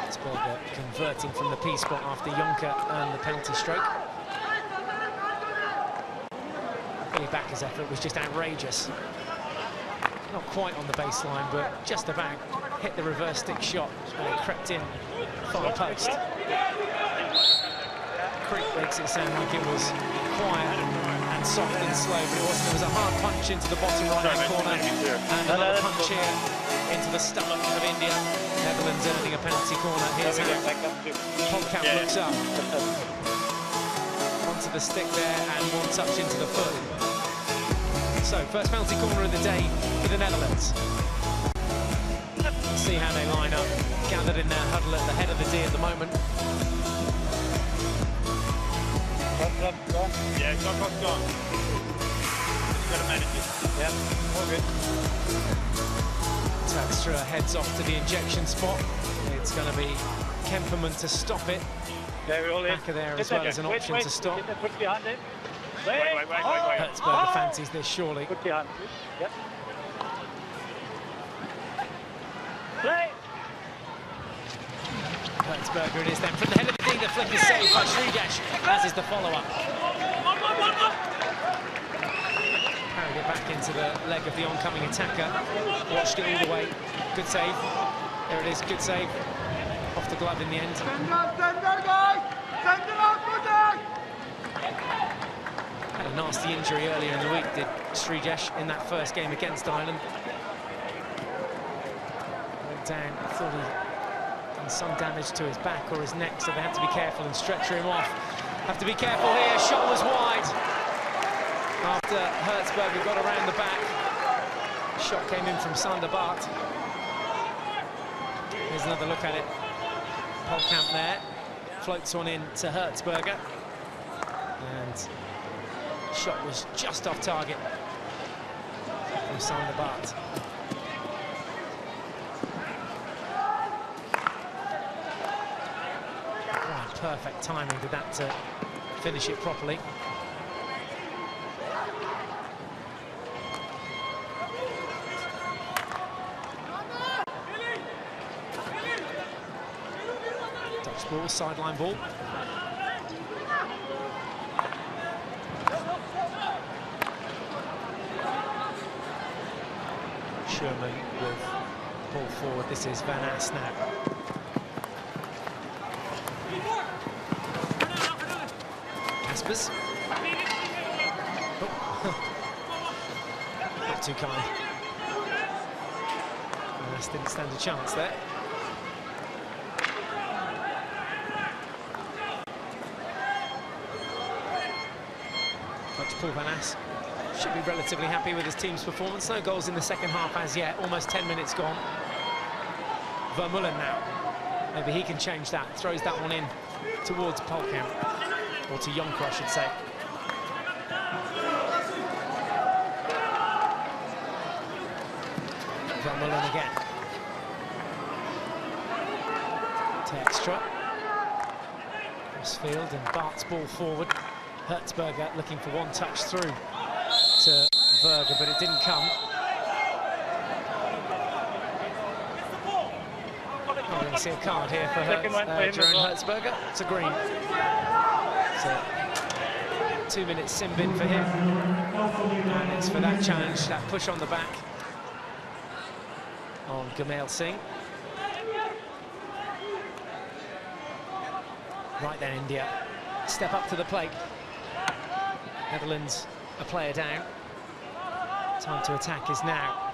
Hertzberger converting from the P spot after Jonker earned the penalty stroke. Billy Backer's effort was just outrageous. Not quite on the baseline, but just about. Hit the reverse stick shot and it crept in far post. Crick makes it sound like it was quiet and soft and slow, but it wasn't. There was a hard punch into the bottom right-hand corner and another punch here into the stomach of India. Netherlands earning a penalty corner. Here's how Polkamp looks up. Onto the stick there and one touch into the foot. So, first penalty corner of the day for the Netherlands. See how they line up. Gathered in their huddle at the head of the D at the moment. Yeah, clock's gone. Just got to manage it. Yep, all good. Terkstra heads off to the injection spot. It's going to be Kemperman to stop it. Backer there as well as an option to stop. Put your hand in. Wait. Hertzberger fancies this surely. Put your hand. Yep. Play. Hertzberger it is then from the head of the D. The flick is saved by Sridesh, as is the follow-up. Carried it back into the leg of the oncoming attacker. Watched it all the way. Good save. There it is, good save. Off the glove in the end. Had a nasty injury earlier in the week, did Sridesh, in that first game against Ireland. Went down, I thought he'd done some damage to his back or his neck, so they had to be careful and stretcher him off. Have to be careful here, shot was wide. After Hertzberger got around the back, shot came in from Sander Bart. Here's another look at it. Polkamp there, floats one in to Hertzberger. And shot was just off target from Sander Bart. Right, perfect timing to that to finish it properly. Dutch ball, sideline ball. Sherman with ball forward. This is Van Ass now. Caspers. Oh. Not too kind. Van Ass didn't stand a chance there. Coach Paul Van As should be relatively happy with his team's performance. No goals in the second half as yet, almost 10 minutes gone. Vermeulen now, maybe he can change that, throws that one in towards Polkamp, or to Jonker, I should say. Vermeulen again. To extra. Crossfield and Bart's ball forward. Hertzberger looking for one touch through to Verger, but it didn't come. Oh, we're going to see a card here for Jerome Hertzberger. It's a green. So 2 minutes sin bin for him. And it's for that challenge, that push on the back on Gurmail Singh. Right then, India step up to the plate. Netherlands a player down. Time to attack is now.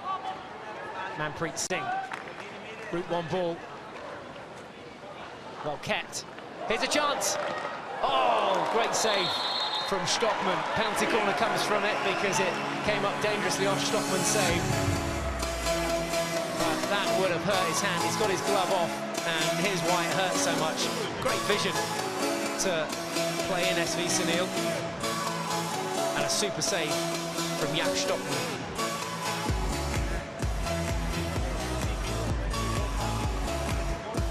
Manpreet Singh. Route one ball. Well kept. Here's a chance. Oh, great save from Stockman. Penalty corner comes from it because it came up dangerously off Stockman's save. But that would have hurt his hand. He's got his glove off, and here's why it hurts so much. Great vision to play in SV Sunil. And a super save from Jack Stockman.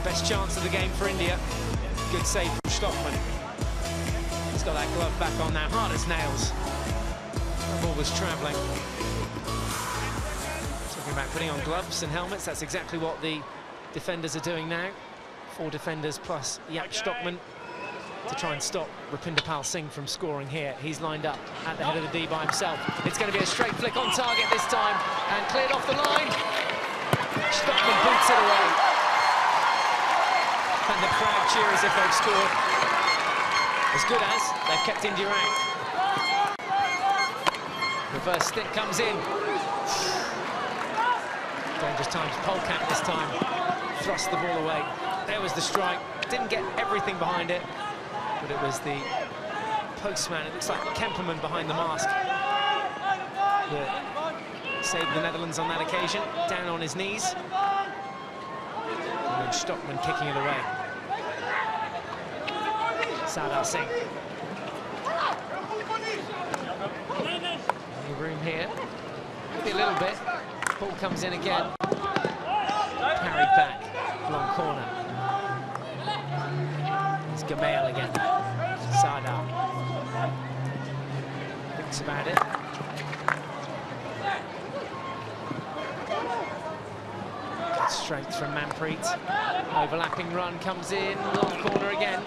Best chance of the game for India. Good save from Stockman. He's got that glove back on now, hard as nails. The ball was travelling. Talking about putting on gloves and helmets, that's exactly what the defenders are doing now. 4 defenders plus Jack Stockman to try and stop Rapindapal Singh from scoring here. He's lined up at the head of the D by himself. It's going to be a straight flick on target this time, and cleared off the line. Stockman boots it away. And the crowd cheer as if they've scored. As good as they've kept India out. Reverse stick comes in. Dangerous times. Polkamp this time thrust the ball away. There was the strike. Didn't get everything behind it, but it was the postman. It looks like Kemperman behind the mask that saved the Netherlands on that occasion. Down on his knees. And then Stockman kicking it away. Sardar Singh. Any room here? Maybe a little bit. Ball comes in again. Carried back. Long corner. It's Gurmail again. Sardar. Thinks about it. Good strength from Manpreet. Overlapping run comes in. Long corner again.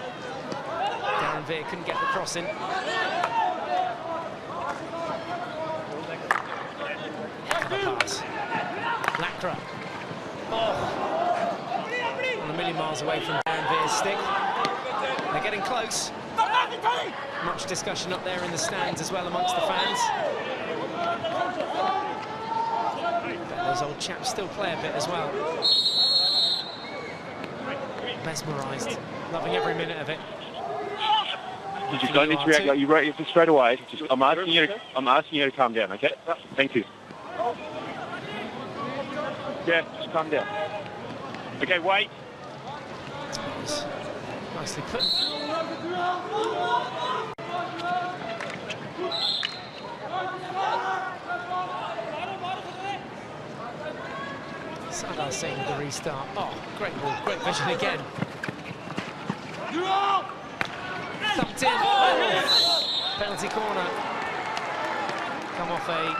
Darren Veer couldn't get the cross in. Pass. Lakra. Oh. On a million miles away from Darren Veer's stick. They're getting close. Much discussion up there in the stands as well amongst the fans. Bet those old chaps still play a bit as well. Mesmerised, loving every minute of it. You don't need to react like you react straight away. Just, I'm asking you to calm down, okay? Thank you. Yeah, just calm down. Okay, wait. Nicely put. Sardar Singh with the restart. Oh, great ball, great vision again. Thumped in. Oh, penalty corner. Come off a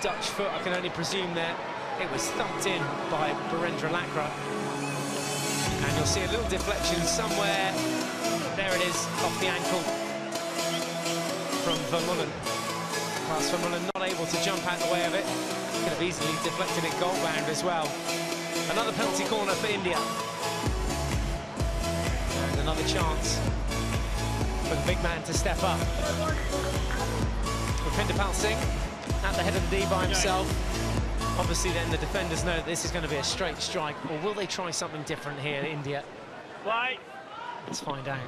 Dutch foot, I can only presume there. It was thumped in by Birendra Lakra. And you'll see a little deflection somewhere. There it is, off the ankle from Vermeulen. Klaas Vermeulen not able to jump out the way of it. Could have easily deflected it goal-bound as well. Another penalty corner for India. And another chance for the big man to step up. Rapindapal Singh at the head of the D by himself. Obviously then the defenders know that this is going to be a straight strike, or will they try something different here, India? Right. Let's find out.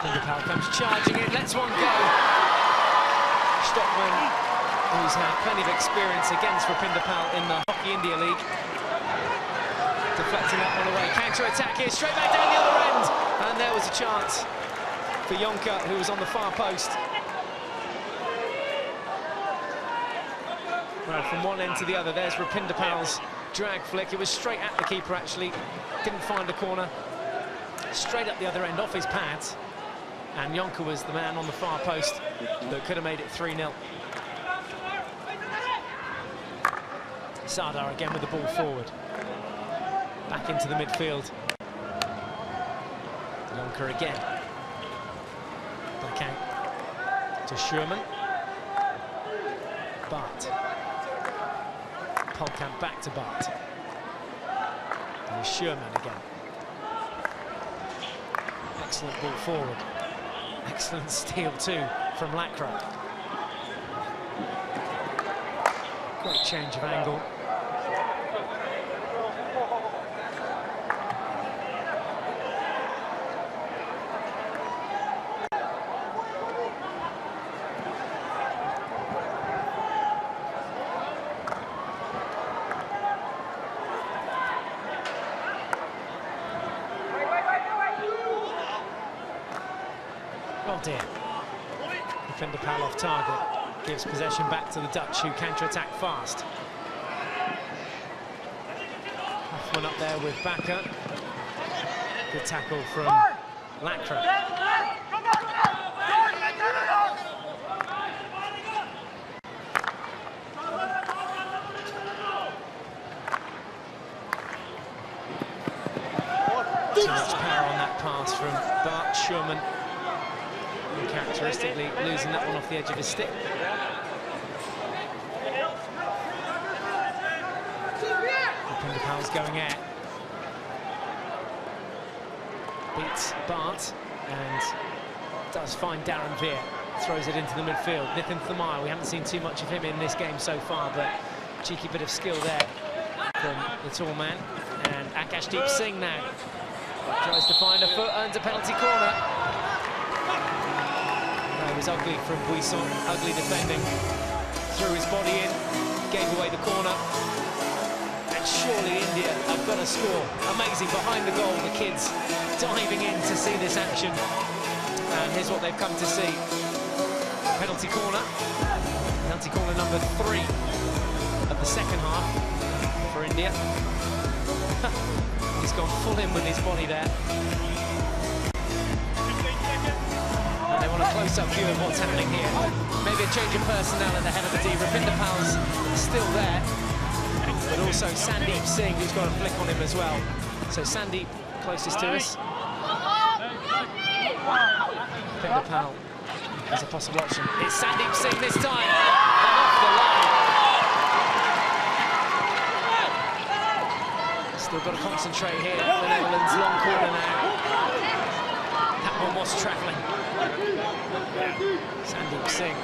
Pinderpal comes charging in, lets one go. Stockman, who's had plenty of experience against Pinderpal in the Hockey India League. Deflecting that one away, counter-attack here, straight back down the other end. And there was a chance for Jonker, who was on the far post. Well, from one end to the other, there's Pinderpal's drag flick. It was straight at the keeper, actually. Didn't find a corner. Straight up the other end, off his pads. And Jonker was the man on the far post that could have made it 3-0. Sardar again with the ball forward. Back into the midfield. Jonker again. Back out to Sherman. Bart. Polkamp back to Bart. And Sherman again. Excellent ball forward. Excellent steal too from Lacra. Great change of angle. Oh dear. Pinderpal off target. Gives possession back to the Dutch, who counter-attack fast. Hoffman up there with Bakker. Good tackle from Lacra. Too much power on that pass from Bart. Sherman uncharacteristically losing that one off the edge of his stick. Pinderpal's going out. Beats Bart and does find Darren Veer. Throws it into the midfield. Nitin Thamar, we haven't seen too much of him in this game so far, but cheeky bit of skill there from the tall man. And Akashdeep Singh now tries to find a foot, earns a penalty corner. It was ugly from Buisson, ugly defending. Threw his body in, gave away the corner. And surely India have got to score. Amazing, behind the goal, the kids diving in to see this action. And here's what they've come to see. Penalty corner. Penalty corner number 3 of the second half for India. He's gone full in with his body there. And they want a close-up view of what's happening here. Maybe a change of personnel at the head of the D. Pinderpal's still there, but also Sandeep Singh, who's got a flick on him as well. So Sandeep closest to us. Pinderpal is a possible option. It's Sandeep Singh this time, and off the line. Still got to concentrate here. The Netherlands long corner now. That one was travelling. Sandeep Singh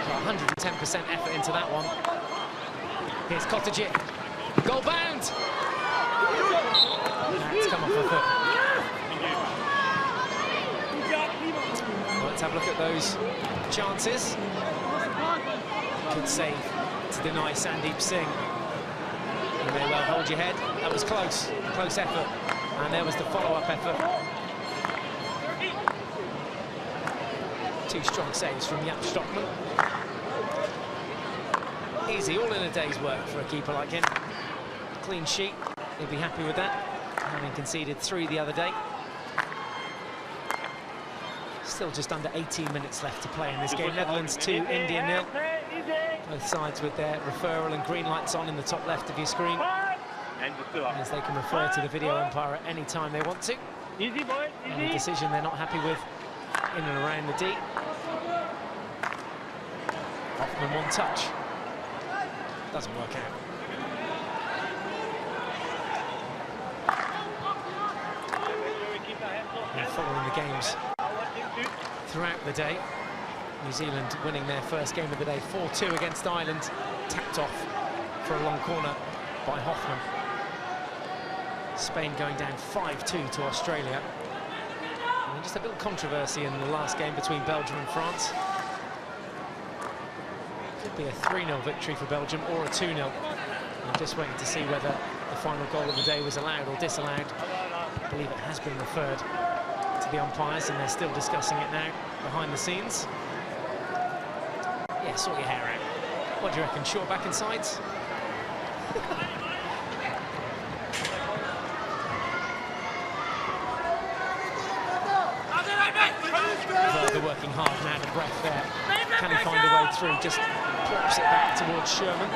got 110% effort into that one. Here's Kotajit. Goal bound! That's come off the foot. Well, let's have a look at those chances. Good save to deny Sandeep Singh. You may well hold your head. That was close. Close effort. And there was the follow-up effort. 2 strong saves from Jaap Stockman. Easy, all in a day's work for a keeper like him. Clean sheet, he'll be happy with that, having conceded 3 the other day. Still just under 18 minutes left to play in this game. Netherlands 2, India 0. Both sides with their referral and green lights on in the top left of your screen, as they can refer to the video umpire at any time they want to. Any decision they're not happy with in and around the D. Hoffman one touch. Doesn't work out. And following the games throughout the day, New Zealand winning their first game of the day 4-2 against Ireland, tapped off for a long corner by Hoffman. Spain going down 5-2 to Australia. Just a little controversy in the last game between Belgium and France. Could be a 3-0 victory for Belgium or a 2-0. I'm just waiting to see whether the final goal of the day was allowed or disallowed. I believe it has been referred to the umpires, and they're still discussing it now behind the scenes. Yeah, sort your hair out. What do you reckon? Short back and sides? Further working hard now, the breath there. Can he find a way through? Just plops it back towards Sherman.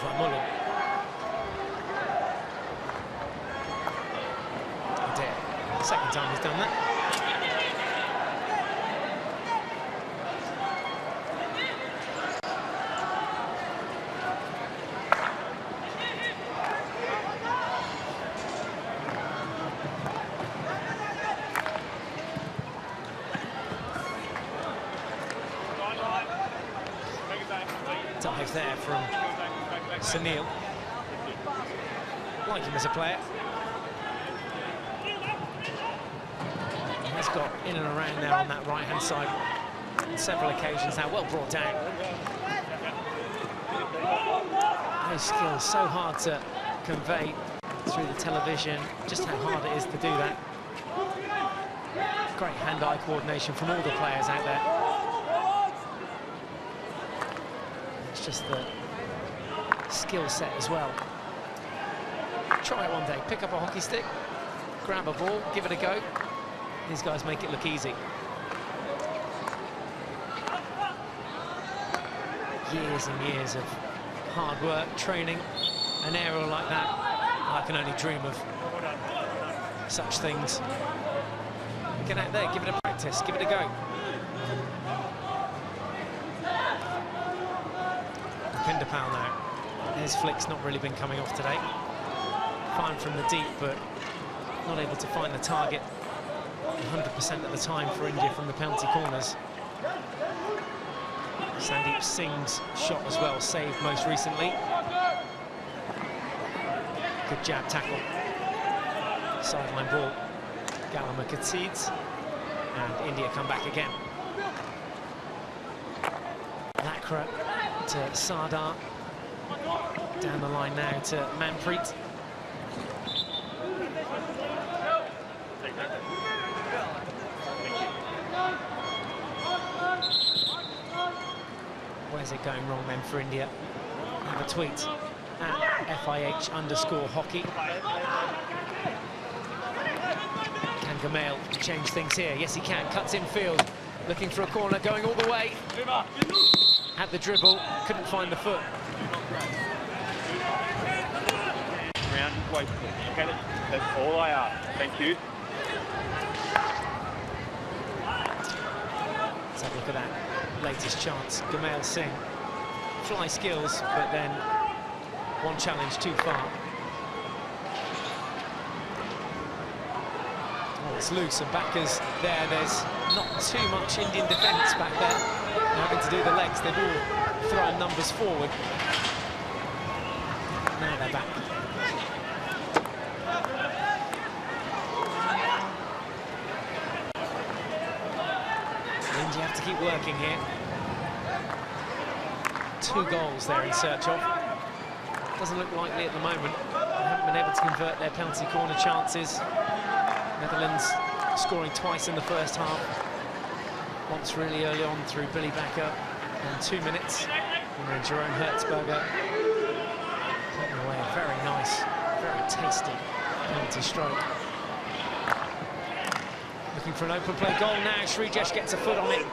Vermeulen. Second time he's done that. Dive there from Sunil. Like him as a player. Has got in and around there on that right-hand side on several occasions now, well brought down. Those skills, so hard to convey through the television, just how hard it is to do that. Great hand-eye coordination from all the players out there. It's just the skill set as well. Try it one day, pick up a hockey stick, grab a ball, give it a go. These guys make it look easy. Years and years of hard work, training, an aerial like that. I can only dream of such things. Get out there, give it a practice, give it a go. Pinderpal now. His flick's not really been coming off today. Fine from the deep, but not able to find the target 100% of the time for India from the penalty corners. Sandeep Singh's shot as well, saved most recently. Good jab tackle. Sideline ball. Gallagher concedes, and India come back again. Lakra to Sardar. Down the line now to Manpreet. Where's it going wrong then for India? Have a tweet at FIH_hockey. Can Gamal change things here? Yes, he can. Cuts in field, looking for a corner, going all the way. Had the dribble, couldn't find the foot. Round and wait. Okay, that's all I ask. Thank you. Let's have a look at that latest chance. Gamal Singh. Fly skills, but then one challenge too far. Oh, it's loose, and backers there. There's not too much Indian defence back there. They're having to do the legs. They've all thrown numbers forward. Now they're back. India have to keep working here. 2 goals they're in search of. Doesn't look likely at the moment. They haven't been able to convert their penalty corner chances. Netherlands scoring twice in the first half. Once really early on through Billy Bakker in 2 minutes. And then Jerome Hertzberger putting away a very nice, very tasty penalty stroke. Looking for an open play goal now. Srijesh gets a foot on it.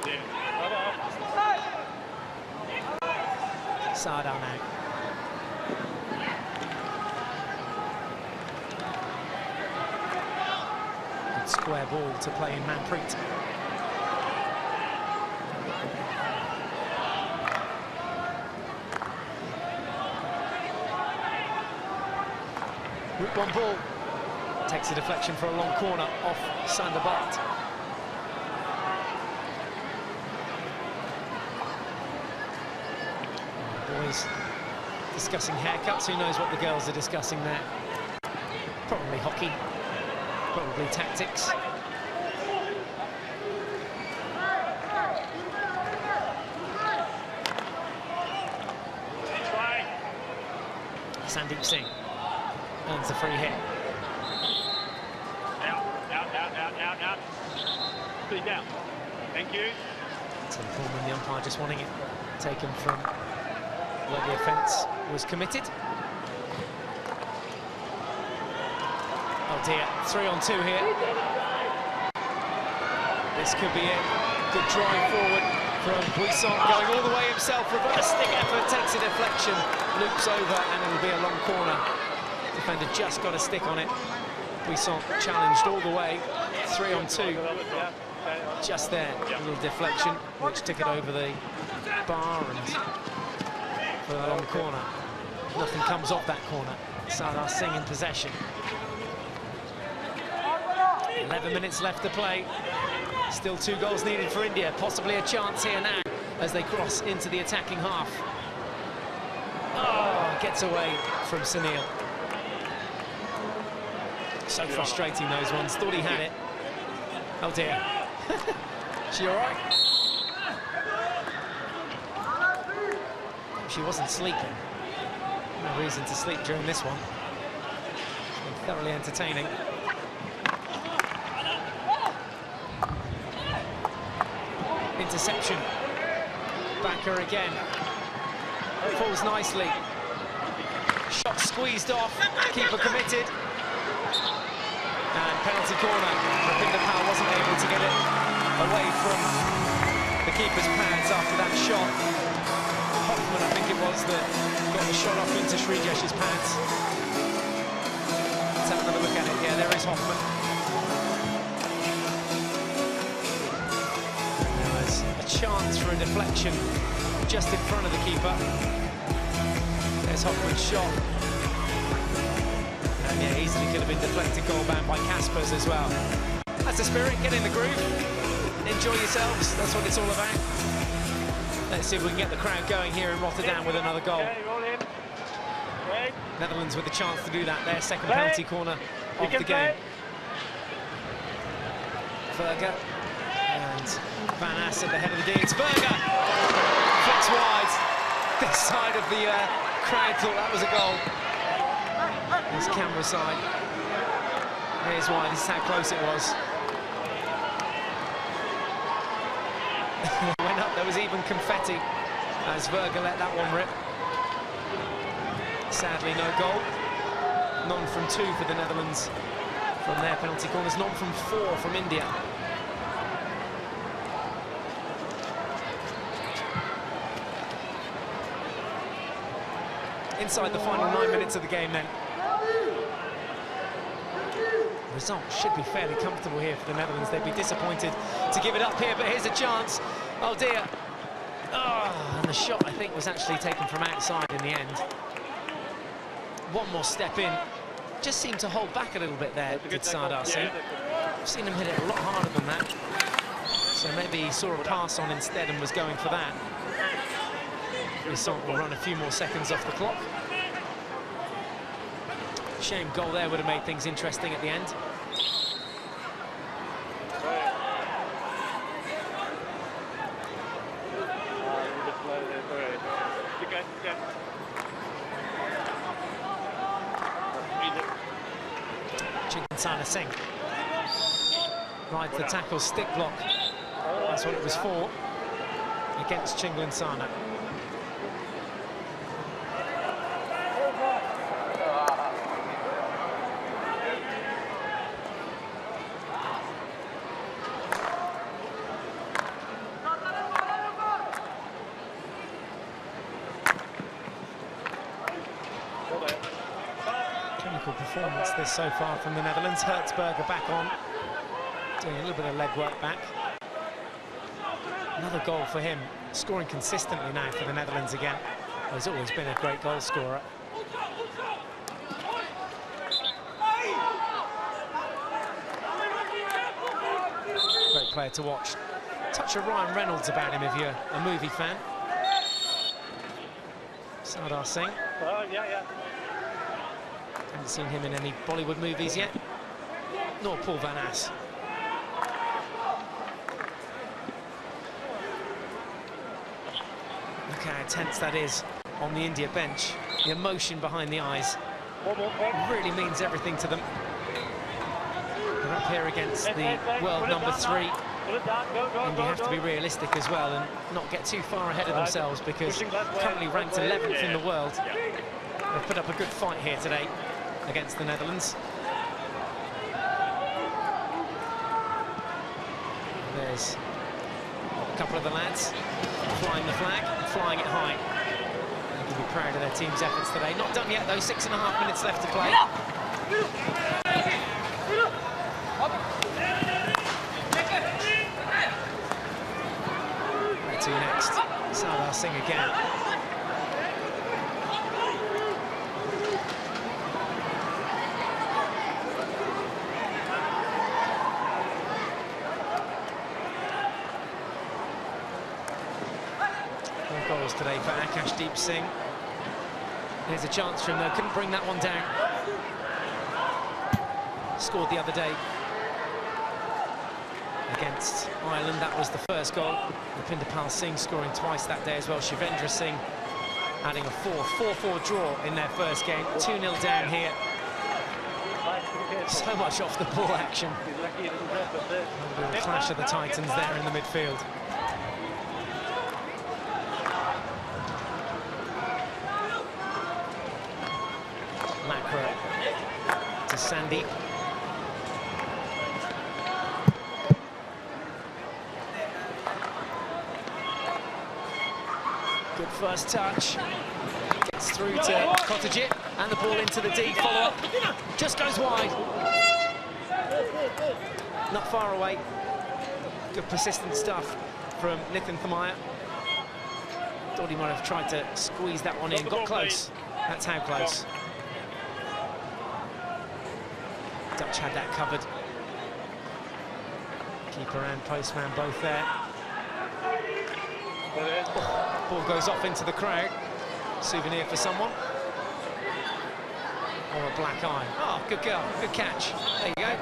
Sardar now. Good square ball to play in Manpreet. Route 1 ball. Takes a deflection for a long corner off Sandabat. Boys discussing haircuts. Who knows what the girls are discussing there? Probably hockey, probably tactics. Sandeep Singh earns the free hit. Out. Please down. Thank you. Tim Pullman, the umpire, just wanting it taken from where the offence was committed. Oh dear, 3-on-2 here. This could be it. Good drive forward from Buisson, going all the way himself. Reverse stick effort, takes a deflection, loops over, and it'll be a long corner. Defender just got a stick on it. Buisson challenged all the way. 3-on-2. Just there, a little deflection, which took it over the bar and for a long corner. Nothing comes off that corner. Sardar Singh in possession. 11 minutes left to play. Still 2 goals needed for India. Possibly a chance here now as they cross into the attacking half. Oh, gets away from Sunil. So frustrating, those ones. Thought he had it. Oh dear. She all right? She wasn't sleeping. No reason to sleep during this one. It's been thoroughly entertaining. Interception. Backer again. Falls nicely. Shot squeezed off. Keeper committed. And penalty corner. Rapinder Pal wasn't able to get it away from the keeper's pads after that shot. Hoffman, I think it was, that got the shot off into Srijesh's pads. Let's have another look at it. Yeah, there is Hoffman. There's a chance for a deflection just in front of the keeper. There's Hoffman's shot. And yeah, easily could have been deflected, goal bound by Caspers as well. That's the spirit, get in the groove, enjoy yourselves, that's what it's all about. Let's see if we can get the crowd going here in Rotterdam with another goal. Netherlands with a chance to do that, their second penalty corner of the game. Verga and Van Ass at the head of the D. It's Verga! Flicks wide. This side of the crowd thought that was a goal. This camera side. Here's why, this is how close it was. Went up, there was even confetti as Verga let that one rip. Sadly, no goal. None from 2 for the Netherlands from their penalty corners, none from 4 from India. Inside the final 9 minutes of the game then. The result should be fairly comfortable here for the Netherlands. They'd be disappointed to give it up here, but here's a chance. Oh dear. Oh, and the shot, I think, was actually taken from outside in the end. One more step in. Just seemed to hold back a little bit there, did Sardar Singh. I've seen him hit it a lot harder than that. So maybe he saw a pass on instead and was going for that. Buisson will run a few more seconds off the clock. Shame goal there would have made things interesting at the end. Chingansana Singh rides the tackle, stick block. That's what it was for against Chingansana. Performance this so far from the Netherlands. Hertzberger back on, doing a little bit of leg work back. Another goal for him, scoring consistently now for the Netherlands again. Well, he's always been a great goal scorer. Great player to watch. Touch of Ryan Reynolds about him if you're a movie fan. Sardar Singh. Oh, yeah. Haven't seen him in any Bollywood movies yet, nor Paul Van Ass. Look how intense that is on the India bench. The emotion behind the eyes really means everything to them. They're up here against the world number 3. And you have to be realistic as well and not get too far ahead of themselves, because currently ranked 11th in the world. They've put up a good fight here today against the Netherlands. There's a couple of the lads flying the flag and flying it high. They can be proud of their team's efforts today. Not done yet though, 6.5 minutes left to play. Where to next? Sardar Singh again. Goals today for Akashdeep Singh. Here's a chance for him though, couldn't bring that one down. Scored the other day against Ireland, that was the first goal. Pindapal Singh scoring twice that day as well. Shivendra Singh adding a 4-4 draw in their first game. 2-0 down here. So much off the ball action. A clash of the Titans there in the midfield. To Sandeep. Good first touch. Gets through to Kotajit, and the ball into the deep follow-up. Just goes wide. Not far away. Good persistent stuff from Nitin Thamaya. Thought he might have tried to squeeze that one in. Got close. That's how close. Dutch had that covered. Keeper and postman both there. Oh, ball goes off into the crowd. Souvenir for someone. Or a black eye. Oh, good girl, good catch. There you go.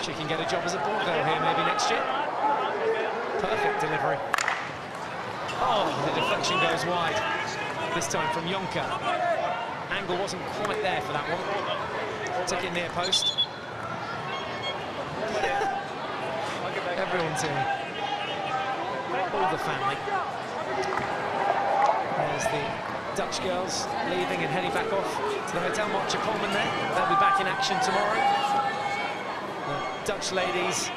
She can get a job as a ball girl here maybe next year. Perfect delivery. Oh, the deflection goes wide. This time from Yonka. Angle wasn't quite there for that one. Took it near post. Everyone's here. All the family. There's the Dutch girls leaving and heading back off to the hotel. Marcia Coleman there. They'll be back in action tomorrow. The Dutch ladies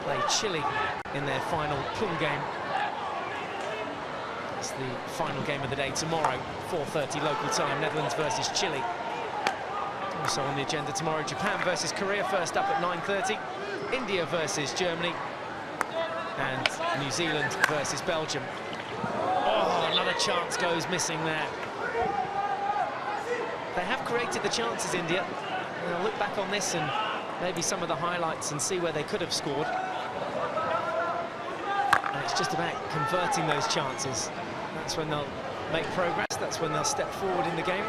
play Chile in their final pool game. It's the final game of the day tomorrow, 4:30 local time. Netherlands versus Chile. Also on the agenda tomorrow, Japan versus Korea, first up at 9:30. India versus Germany. And New Zealand versus Belgium. Oh, another chance goes missing there. They have created the chances, India. And I'll look back on this and maybe some of the highlights and see where they could have scored. And it's just about converting those chances. That's when they'll make progress, that's when they'll step forward in the game.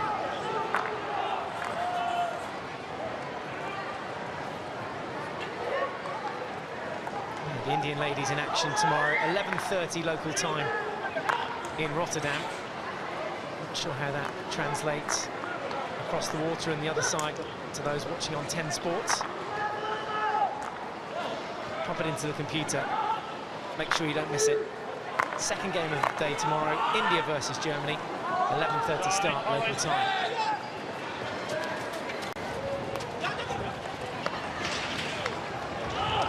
The Indian ladies in action tomorrow, 11:30 local time in Rotterdam. Not sure how that translates across the water and the other side to those watching on 10 Sports. Pop it into the computer. Make sure you don't miss it. Second game of the day tomorrow, India versus Germany, 11:30 start local time.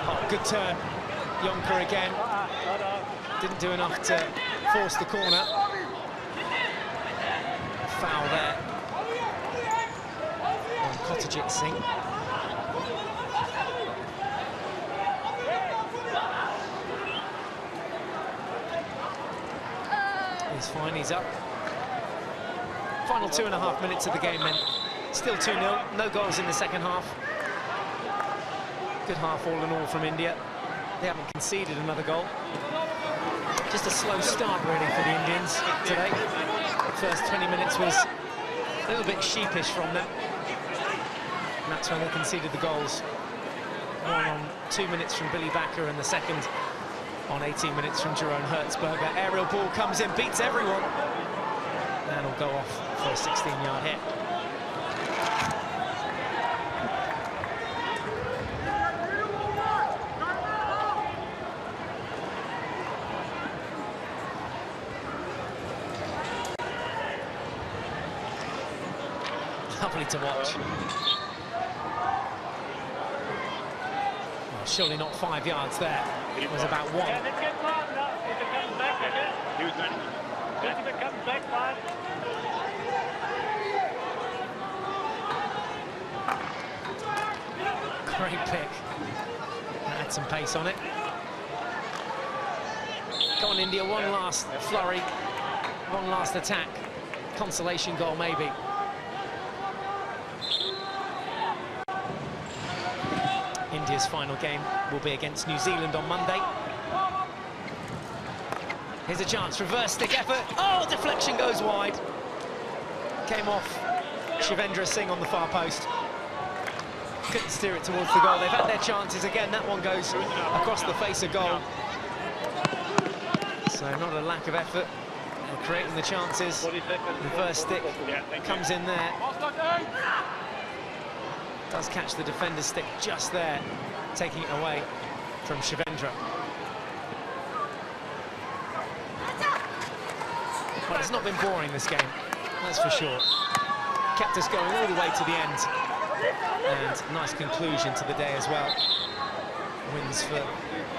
Oh, good turn. Yonker again. Didn't do enough to force the corner. Foul there on Kotajit Singh. He's fine, he's up. Final 2.5 minutes of the game then. Still 2-0, no goals in the second half. Good half all in all from India. They haven't conceded another goal. Just a slow start really for the Indians today. The first 20 minutes was A little bit sheepish from them. And that's when they conceded the goals. One on 2 minutes from Billy Backer and the second on 18 minutes from Jerome Hertzberger. Aerial ball comes in, beats everyone, and will go off for a 16-yard hit. Lovely to watch. Well, surely not 5 yards there. It was about 1. Ja, dit gaat maar. If it comes back, okay? If it comes back, man. Great pick. Had some pace on it. Go on, India, one last flurry, one last attack. Consolation goal, maybe. India's final game will be against New Zealand on Monday. Here's a chance, reverse stick effort. Oh, deflection goes wide. Came off Shivendra Singh on the far post. Couldn't steer it towards the goal. They've had their chances again. That one goes across the face of goal. So not a lack of effort. They're creating the chances. Reverse stick comes in there. Does catch the defender's stick just there, taking it away from Shivendra. Well, it's not been boring, this game, that's for sure. Kept us going all the way to the end. And nice conclusion to the day as well. Wins for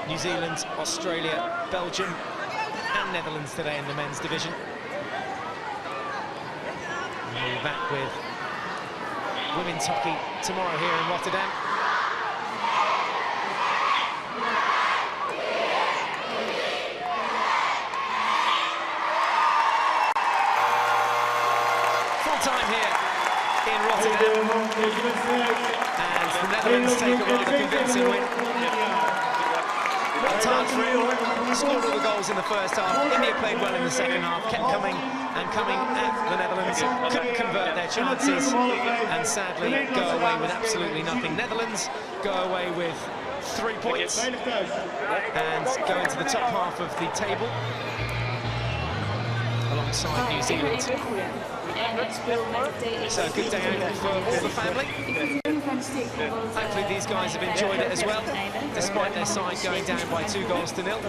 New Zealand, Australia, Belgium and Netherlands today in the men's division. And we're back with women's hockey tomorrow here in Rotterdam. Full time here in Rotterdam. And the Netherlands take a rather convincing win. Worked hard through, scored all the goals in the first half. India played well in the second half, kept coming and coming at the Netherlands, couldn't convert their chances, and sadly go away with absolutely nothing. Netherlands go away with 3 points and go into the top half of the table alongside New Zealand. So a good day out for all the family. Hopefully these guys have enjoyed it as well, despite their side going down by 2 goals to 0.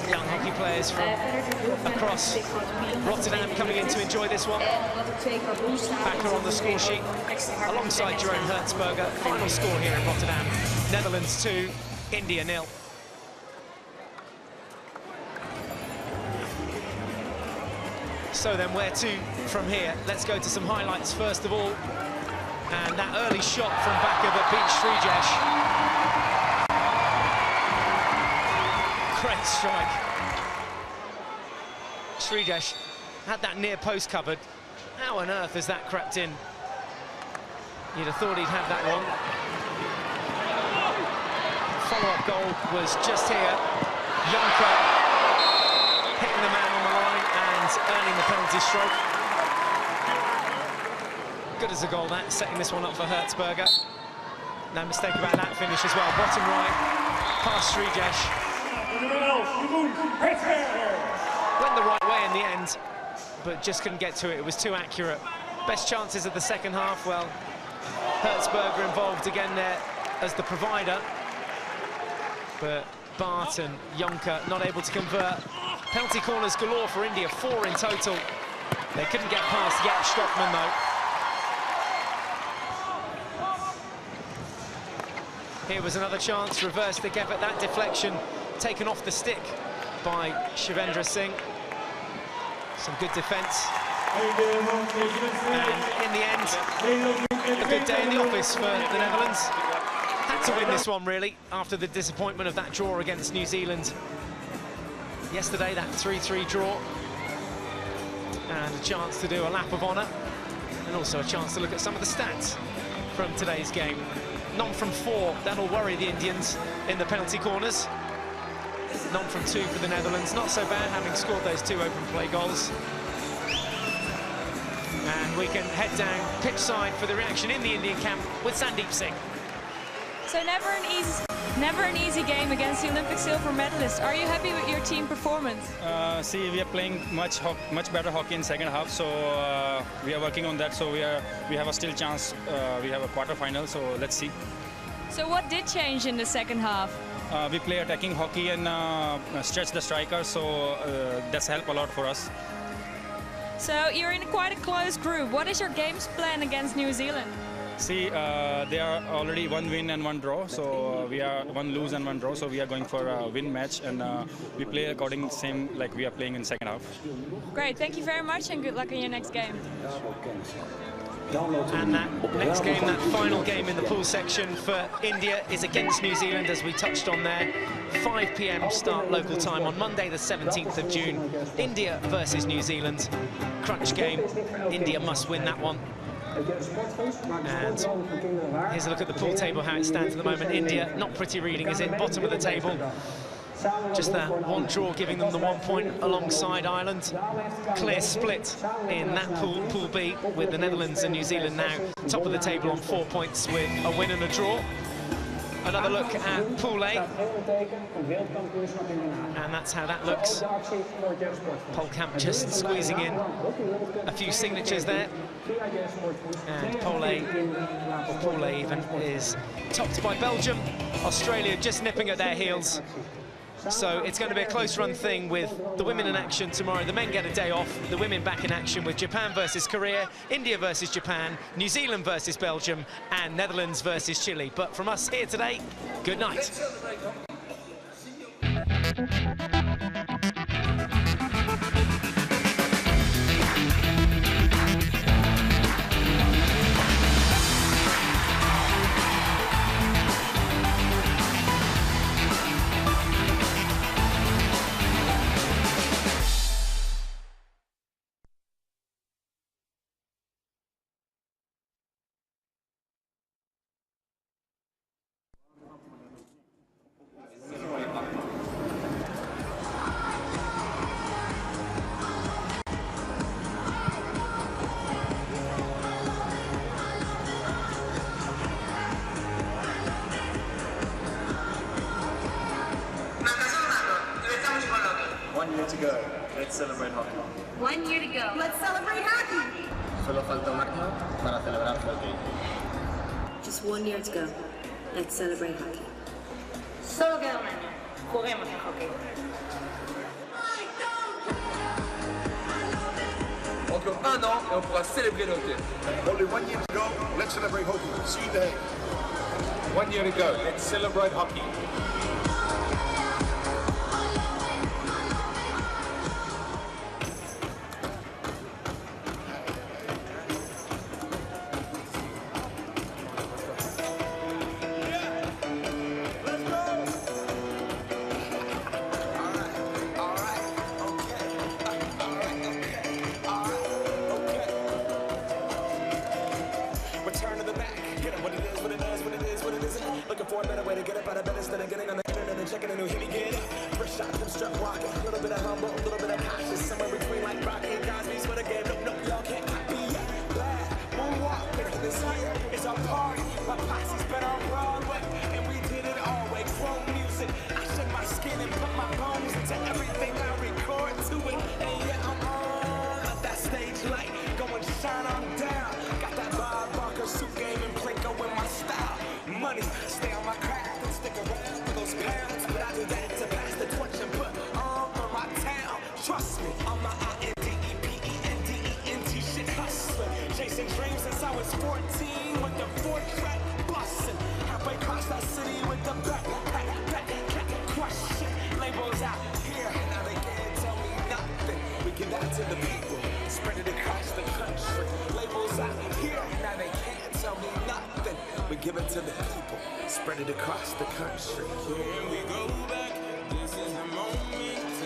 Young hockey players from across Rotterdam coming in to enjoy this one. Backer on the score sheet, alongside Jerome Hertzberger. Final score here in Rotterdam, Netherlands 2, India 0. So then, where to from here? Let's go to some highlights first of all. And that early shot from Backer that beat Srijesh. Great strike. Srijesh had that near post covered. How on earth has that crept in? You'd have thought he'd have that one. Follow-up goal was just here. Jonker hitting the man on the line and earning the penalty stroke. Good as a goal, that, setting this one up for Hertzberger. No mistake about that finish as well. Bottom right, past Srijesh. Went the right way in the end, but just couldn't get to it. It was too accurate. Best chances of the second half, well, Hertzberger involved again there as the provider. But Bart and Jonker not able to convert. Penalty corners galore for India, 4 in total. They couldn't get past Jaap Stockman though. Here was another chance, reverse stick effort, that deflection taken off the stick by Shivendra Singh. Some good defence. And in the end, a good day in the office for the Netherlands. Had to win this one really, after the disappointment of that draw against New Zealand yesterday, that 3-3 draw. And a chance to do a lap of honour, and also a chance to look at some of the stats from today's game. None from 4, that'll worry the Indians in the penalty corners. None from 2 for the Netherlands, not so bad having scored those 2 open play goals. And we can head down pitch side for the reaction in the Indian camp with Sandeep Singh. So never an easy game against the Olympic silver medalist. Are you happy with your team performance? See, we are playing much better hockey in second half, so we are working on that. So we have a still chance. We have a quarter final, so let's see. So what did change in the second half? We play attacking hockey and stretch the striker, so that's helped a lot for us. So you're in quite a close group. What is your game's plan against New Zealand? See, they are already 1 win and 1 draw, so we are 1 lose and 1 draw, so we are going for a win match, and we play according to the same like we are playing in second half. Great, thank you very much and good luck in your next game. And that next game, that final game in the pool section for India is against New Zealand, as we touched on there. 5 p.m. start local time on Monday the 17th of June. India versus New Zealand. Crunch game. India must win that one. And here's a look at the pool table, how it stands at the moment. India, not pretty reading, is it? Bottom of the table. Just that 1 draw giving them the 1 point alongside Ireland. Clear split in that pool, Pool B, with the Netherlands and New Zealand now top of the table on 4 points with a win and a draw. Another look at Pool A. And that's how that looks. Polkamp just squeezing in a few signatures there. And Pool A, or Pool A even, is topped by Belgium. Australia just nipping at their heels. So it's going to be a close run thing with the women in action tomorrow. The men get a day off, the women back in action with Japan versus Korea, India versus Japan, New Zealand versus Belgium, and Netherlands versus Chile. But from us here today, good night. To go. Let's celebrate hockey. 1 year to go. Let's celebrate hockey. Solo falta un año para celebrar hockey. Just 1 year to go. Let's celebrate hockey. Solo queda un año. Juguemos a hockey. Encore 1 an et on pourra célébrer le hockey. Only 1 year to go. Let's celebrate hockey. See you there. 1 year to go. Let's celebrate hockey. Give it to the people, spread it across the country. Here we go back, this is the moment.